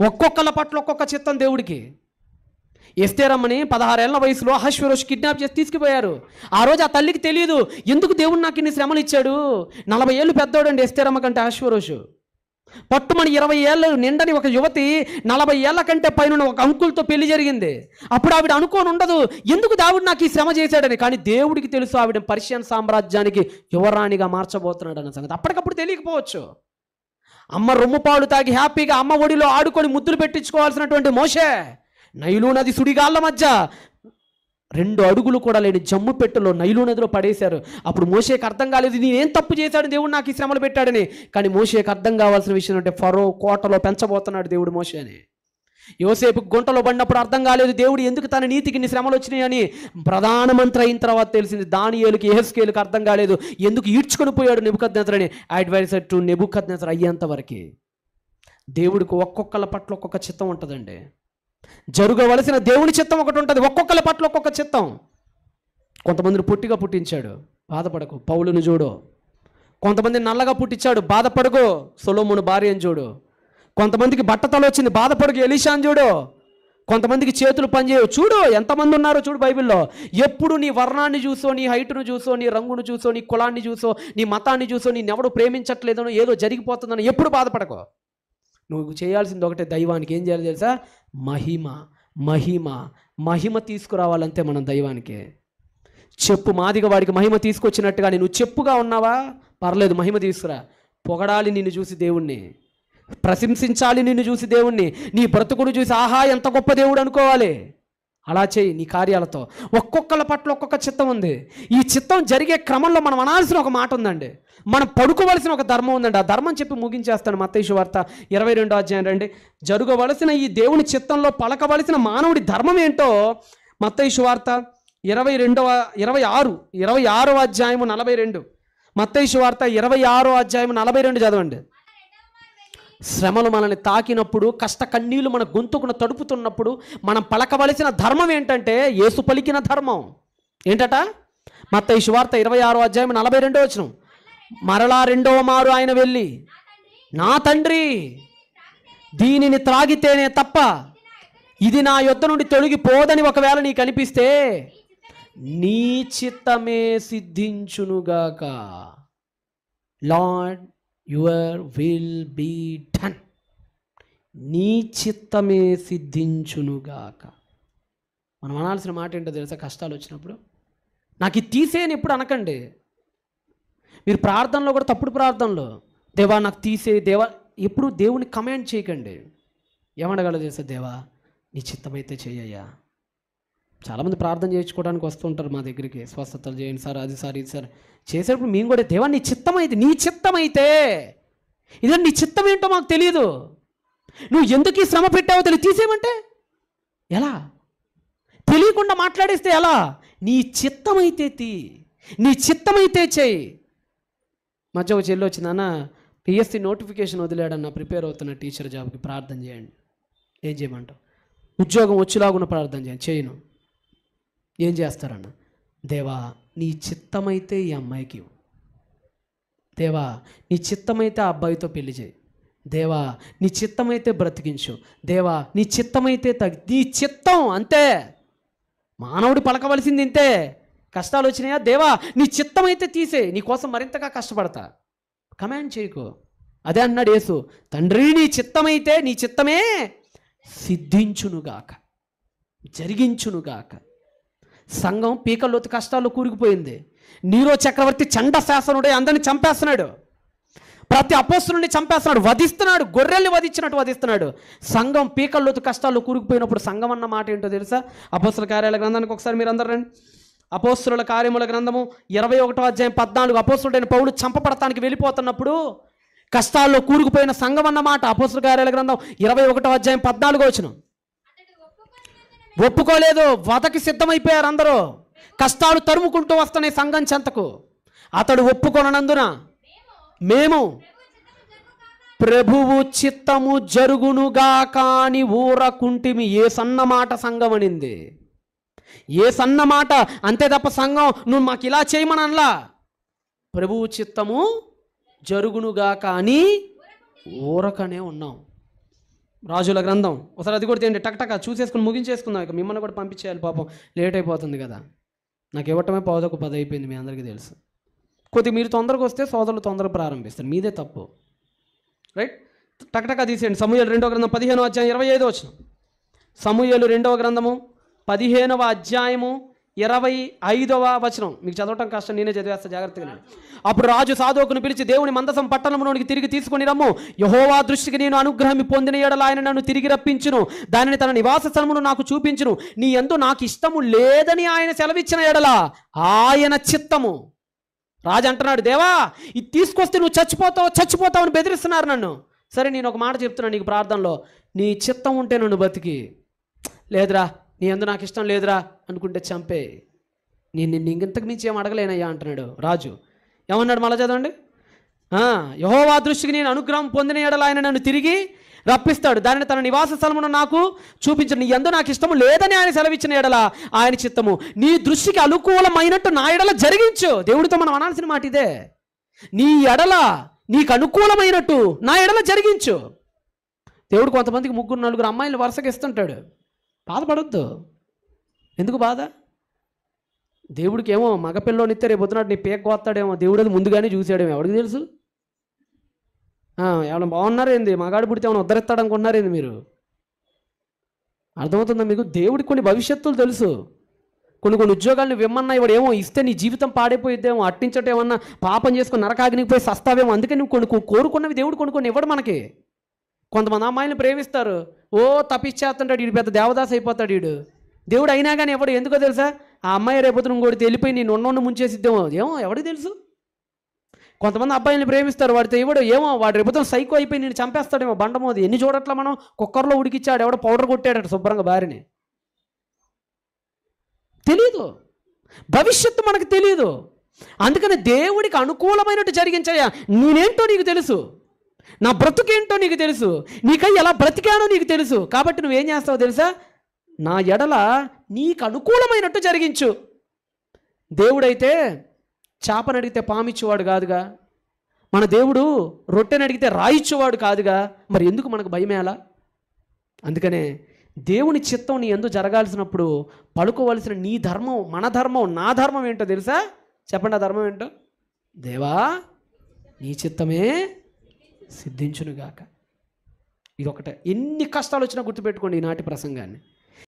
ఒక్కొక్కళ్ళ పట్ల ఒక్కొక్క చిత్తం దేవుడికి. ఎస్తేరమ్మని 16 ఏళ్ల వయసులో అహష్వేరోషు కిడ్నాప్ చేసి తీసుకుపోయారు. ఆ రోజు ఆ తల్లికి తెలియదు, ఎందుకు దేవుడు నాకు ఇన్ని శ్రమలు ఇచ్చాడు. 40 ఏళ్ళు పెద్దోడండి ఎస్తేరమ్మ కంటే అహష్వేరోషు. పట్టుమని 20 ఏళ్ళు నిండని ఒక యువతి 40 ఏళ్ల కంటే పైన ఒక అంకుల్తో పెళ్లి జరిగింది. అప్పుడు ఆవిడ అనుకోని ఉండదు, ఎందుకు దేవుడు నాకు ఈ శ్రమ చేశాడని. కానీ దేవుడికి తెలుసు ఆవిడ పర్షియన్ సామ్రాజ్యానికి యువరాణిగా మార్చబోతున్నాడు అన్న సంగతి. అప్పటికప్పుడు తెలియకపోవచ్చు. అమ్మ రొమ్ము పాలు తాగి హ్యాపీగా అమ్మ ఒడిలో ఆడుకొని ముద్దులు పెట్టించుకోవాల్సినటువంటి మోషే నైలు నది సుడిగాళ్ళ మధ్య 2 అడుగులు కూడా లేని జమ్ము పెట్టెలో నైలు నదిలో పడేశారు. అప్పుడు మోషేకి అర్థం కాలేదు, నేనేం తప్పు చేశాడు దేవుడు నాకు ఈ శ్రమలు పెట్టాడని. కానీ మోషేకి అర్థం కావాల్సిన విషయం అంటే, ఫరో కోటలో పెంచబోతున్నాడు దేవుడు మోషేని. యోసేపు గుంటలో పడినప్పుడు అర్థం కాలేదు, దేవుడు ఎందుకు తన నీతికి ఇన్ని శ్రమలు వచ్చినాయని. ప్రధానమంత్రి అయిన తర్వాత తెలిసింది. దానియేలుకి యెహెజ్కేలుకి అర్థం కాలేదు, ఎందుకు ఈడ్చుకొని పోయాడు నెబుకద్నెజరని. అడ్వైజర్ టు నెబుకద్నెజర్ అయ్యేంత వరకు దేవుడికి ఒక్కొక్కళ్ళ పట్ల ఒక్కొక్క చిత్తం ఉంటుందండి. జరగవలసిన దేవుని చిత్తం ఒకటి ఉంటుంది, ఒక్కొక్కళ్ళ పట్ల ఒక్కొక్క చిత్తం. కొంతమందిని పొట్టిగా పుట్టించాడు, బాధపడకు, పౌలుని చూడు. కొంతమందిని నల్లగా పుట్టించాడు, బాధపడకు, సొలొమోను భార్యను చూడు. కొంతమందికి బట్టతల వచ్చింది, బాధపడకు, ఎలీషాను చూడు. కొంతమందికి చేతులు పనిచేయవు, చూడు ఎంతమంది ఉన్నారో చూడు బైబిల్లో. ఎప్పుడు నీ వర్ణాన్ని చూసో, నీ హైటును చూసో, నీ రంగును చూసో, నీ కులాన్ని చూసో, నీ మతాన్ని చూసో, నిన్నెవడు ప్రేమించట్లేదనో, ఏదో జరిగిపోతుందనో ఎప్పుడు బాధపడకు. నువ్వు చేయాల్సింది ఒకటే, దైవానికి ఏం చేయాలి తెలుసా? మహిమ తీసుకురావాలంతే మనం దైవానికి. చెప్పు మాదిగ వాడికి మహిమ తీసుకొచ్చినట్టుగా నువ్వు చెప్పుగా ఉన్నావా? పర్లేదు, మహిమ తీసుకురా. పొగడాలి నిన్ను చూసి దేవుణ్ణి, ప్రశంసించాలి నిన్ను చూసి దేవుణ్ణి, నీ బ్రతుకును చూసి ఆహా ఎంత గొప్ప దేవుడు అనుకోవాలి. అలా చేయి నీ కార్యాలతో. ఒక్కొక్కళ్ళ పట్ల ఒక్కొక్క చిత్తం ఉంది. ఈ చిత్తం జరిగే క్రమంలో మనం అనాల్సిన ఒక మాట ఉందండి, మనం పడుకోవలసిన ఒక ధర్మం ఉందండి. ఆ ధర్మం చెప్పి ముగించేస్తాను. మత్తయి సువార్త 22వ అధ్యాయం రండి. జరగవలసిన ఈ దేవుని చిత్తంలో పలకవలసిన మానవుడి ధర్మం ఏంటో మత్తయి సువార్త 26వ అధ్యాయము 42. మత్తయి సువార్త 26వ అధ్యాయము 42 చదవండి. శ్రమలు మనల్ని తాకినప్పుడు, కష్ట కన్నీళ్లు మన గొంతుకును తడుపుతున్నప్పుడు మనం పలకవలసిన ధర్మం ఏంటంటే యేసు పలికిన ధర్మం ఏంటట? మత్తయి సువార్త 26వ అధ్యాయం 42వ వచనం. మరలా రెండవ మారు ఆయన వెళ్ళి, నా తండ్రి, దీనిని త్రాగితేనే తప్ప ఇది నా యొద్ద నుండి తొలగిపోదని ఒకవేళ నీకు అనిపిస్తే నీ చిత్తమే సిద్ధించునుగాక. Lord, your will be done. నీ చిత్తమే సిద్ధించునుగాక. మనం అనాల్సిన మాట ఏంటో తెలుసా? కష్టాలు వచ్చినప్పుడు నాకు ఇది తీసేయని ఎప్పుడు అనకండి. మీరు ప్రార్థనలో కూడా తప్పుడు ప్రార్థనలో, దేవా నాకు తీసే, దేవా, ఎప్పుడు దేవుని కమాండ్ చేయకండి. ఏమనగలదు తెలుసా? దేవా నీ చిత్తమైతే చెయ్యయ్యా. చాలామంది ప్రార్థన చేయించుకోవడానికి వస్తుంటారు మా దగ్గరికి, స్వస్థతలు చేయండి సార్, అది సార్, ఇది సార్. చేసేటప్పుడు మేము కూడా, దేవా నీ చిత్తమైతే ఇదే నీ చిత్తం ఏంటో మాకు తెలియదు, నువ్వు ఎందుకు ఈ శ్రమ పెట్టావో తెలియదు, తీసేయమంటే ఎలా? తెలియకుండా మాట్లాడేస్తే ఎలా? నీ చిత్తమైతే నీ చిత్తమైతే చెయ్యి. మధ్య ఒక చెల్లి వచ్చింది, అన్న పిఎస్సి నోటిఫికేషన్ వదిలాడన్న, ప్రిపేర్ అవుతున్న టీచర్ జాబ్కి, ప్రార్థన చేయండి. ఏం చేయమంటావు? ఉద్యోగం వచ్చేలాగున్న ప్రార్థన చేయండి. చేయను. ఏం చేస్తారన్న? దేవా నీ చిత్తమైతే ఈ అమ్మాయికి ఇవ్వు, దేవా నీ చిత్తమైతే ఆ అబ్బాయితో పెళ్లి చేయి, దేవా నీ చిత్తమైతే బ్రతికించు, దేవా నీ చిత్తమైతే నీ చిత్తం. అంతే. మానవుడు పలకవలసింది ఇంతే. కష్టాలు వచ్చినాయా? దేవా నీ చిత్తమైతే తీసే, నీ కోసం మరింతగా కష్టపడతా. కమాండ్ చేయకు. అదే అన్నాడు యేసు, తండ్రి నీ చిత్తమైతే నీ చిత్తమే సిద్ధించునుగాక, జరిగించునుగాక. సంఘం పీకల్లోతు కష్టాల్లో కూరుకుపోయింది. నీరో చక్రవర్తి చండ శాసనుడే అందరిని చంపేస్తున్నాడు, ప్రతి అపోస్తులుని చంపేస్తున్నాడు, వధిస్తున్నాడు, గొర్రెల్ని వధించినట్టు వధిస్తున్నాడు. సంఘం పీకల్లోతు కష్టాల్లో కూరుకుపోయినప్పుడు సంఘం అన్న మాట ఏంటో తెలుసా? అపోస్తుల కార్యాల గ్రంథానికి ఒకసారి మీరు అందరూ రండి. అపోస్తుల కార్యముల గ్రంథము 21వ అధ్యాయం 14. అపోస్తుడైన పౌలు చంపబడటానికి వెళ్ళిపోతున్నప్పుడు కష్టాల్లో కూరుకుపోయిన సంఘం అన్నమాట. అపోస్తుల కార్యాల గ్రంథం 21వ అధ్యాయం 14వ వచనం. ఒప్పుకోలేదు, వధకి సిద్ధమైపోయారు అందరూ. కష్టాలు తరుముకుంటూ వస్తున్నాయి సంఘం చెంతకు. అతడు ఒప్పుకొనందున మేము ప్రభువు చిత్తము జరుగునుగాక అని ఊరకుంటిమి. ఏ సన్నమాట సంఘం అనింది, ఏ సన్నమాట. అంతే తప్ప సంఘం నువ్వు మాకు ఇలా చేయమనలా. ప్రభువు చిత్తము జరుగునుగాక అని ఊరకనే ఉన్నాం. రాజుల గ్రంథం ఒకసారి అది కూడా తేండి, టక్టక చూసేసుకుని ముగించేసుకుందాం. ఇక మిమ్మల్ని కూడా పంపించేయాలి, పాపం లేట్ అయిపోతుంది కదా. నాకు ఇవ్వటమే 10:10 అయిపోయింది, మీ అందరికీ తెలుసు. కొద్దిగా మీరు తొందరగా వస్తే సోదరులు తొందరగా ప్రారంభిస్తారు, మీదే తప్పు. రైట్, టక్టక తీసేయండి. సమూయేలు 2వ గ్రంథం 15వ అధ్యాయం 25వ వచనం. సమూయేలు 2వ గ్రంథము 15వ అధ్యాయము 25వ వచనం. మీకు చదవటం కష్టం, నేనే చదివేస్తా, జాగ్రత్తగా. అప్పుడు రాజు సాదోకును పిలిచి, దేవుని మందసం పట్టణంలోనికి తిరిగి తీసుకొని రమ్ము. యెహోవా దృష్టికి నేను అనుగ్రహం పొందిన యెడల ఆయన నన్ను తిరిగి రప్పించును, దానిని తన నివాస స్థలమును నాకు చూపించును. నీ యందు నాకు ఇష్టము లేదని ఆయన సెలవిచ్చిన యెడల ఆయన చిత్తము. రాజు అంటున్నాడు, దేవా ఇది తీసుకొస్తే నువ్వు చచ్చిపోతావు అని బెదిరిస్తున్నారు నన్ను. సరే నేను ఒక మాట చెప్తున్నాను నీకు ప్రార్థనలో, నీ చిత్తం ఉంటే నన్ను బతికి, లేదురా నీ యందు నాకు ఇష్టం లేదురా అనుకుంటే చంపే, నేను ఇంతకు మించి ఏం అడగలేనయ్యా అంటున్నాడు రాజు. ఏమన్నాడు మళ్ళా చదవండి. యెహోవా దృష్టికి నేను అనుగ్రహం పొందిన యెడల ఆయన నన్ను తిరిగి రప్పిస్తాడు, దానిని తన నివాస స్థలమును నాకు చూపించు. నీ యందు నాకు ఇష్టము లేదని ఆయన సెలవిచ్చిన యెడల ఆయన చిత్తము. నీ దృష్టికి అనుకూలమైనట్టు నా ఎడల జరిగించు. దేవుడితో మనం అనాల్సిన మాట ఇదే, నీ ఎడల నీకు అనుకూలమైనట్టు నా ఎడల జరిగించు. దేవుడు కొంతమందికి 3-4 అమ్మాయిలు వరుసగా ఇస్తుంటాడు, బాధపడొద్దు. ఎందుకు బాధ? దేవుడికి ఏమో మగపిల్లోనిస్తే రేపు పొద్దునాడు నీ పేక కోస్తాడేమో, దేవుడు అది ముందుగానే చూసాడేమో, ఎవరికి తెలుసు? ఏమైనా బాగున్నారేంది, మగాడు పుడితే ఏమైనా ఉద్ధరిస్తాడు అనుకున్నారేంది మీరు? అర్థమవుతుందా మీకు? దేవుడికి కొన్ని భవిష్యత్తులు తెలుసు. కొన్ని ఉద్యోగాలు నువ్వు ఇమ్మన్నా ఇవాడు ఏమో ఇస్తే నీ జీవితం పాడైపోయిద్దేమో, అట్టించటేమన్నా పాపం చేసుకుని నరకాగ్నికి పోయి సస్తావేమో, అందుకే నువ్వు కొన్ని కోరుకున్నవి దేవుడు కొన్ని ఇవ్వడు మనకి. కొంతమంది అమ్మాయిని ప్రేమిస్తారు, ఓ తప్పిచ్చేస్తుంటాడు, వీడు పెద్ద దేవదాస్ అయిపోతాడు వీడు. దేవుడు అయినా కానీ ఎవడు, ఎందుకో తెలుసా? ఆ అమ్మాయి రేపొద్దున ఇంకోటి వెళ్ళిపోయి నేను ఉన్నోళ్ళు ముంచేసిద్దేమో, ఏమో ఎవరికి తెలుసు. కొంతమంది అబ్బాయిని ప్రేమిస్తారు, వాడితో ఇవ్వడు, ఏమో వాడు రేపొద్దున సైకో అయిపోయి నేను చంపేస్తాడేమో, బండమోది. ఎన్ని చూడట్లా మనం, కుక్కర్లో ఉడికిచ్చాడు, ఎవడో పౌడర్ కొట్టాడట శుభ్రంగా భార్యని. తెలీదు. భవిష్యత్తు మనకు తెలియదు. అందుకని దేవుడికి అనుకూలమైనట్టు జరిగించయ్యా. నేనేంటో నీకు తెలుసు, నా బ్రతుకేంటో నీకు తెలుసు, నీకై ఎలా బ్రతికానో నీకు తెలుసు. కాబట్టి నువ్వేం చేస్తావో తెలుసా, నా ఎడల నీకు అనుకూలమైనట్టు జరిగించు. దేవుడైతే చేపను అడిగితే పామిచ్చేవాడు కాదుగా, మన దేవుడు రొట్టెని అడిగితే రాయిచ్చేవాడు కాదుగా. మరి ఎందుకు మనకు భయమేలా? అందుకనే దేవుని చిత్తం నీ యందు జరగాల్సినప్పుడు పలుకోవలసిన నీ ధర్మం, మన ధర్మం, నా ధర్మం ఏంటో తెలుసా? చెప్పండి, ఆ ధర్మం ఏంటో? దేవా నీ చిత్తమే సిద్ధించునుగాక. ఇదొకటే. ఎన్ని కష్టాలు వచ్చినా గుర్తుపెట్టుకోండి ఈనాటి ప్రసంగాన్ని.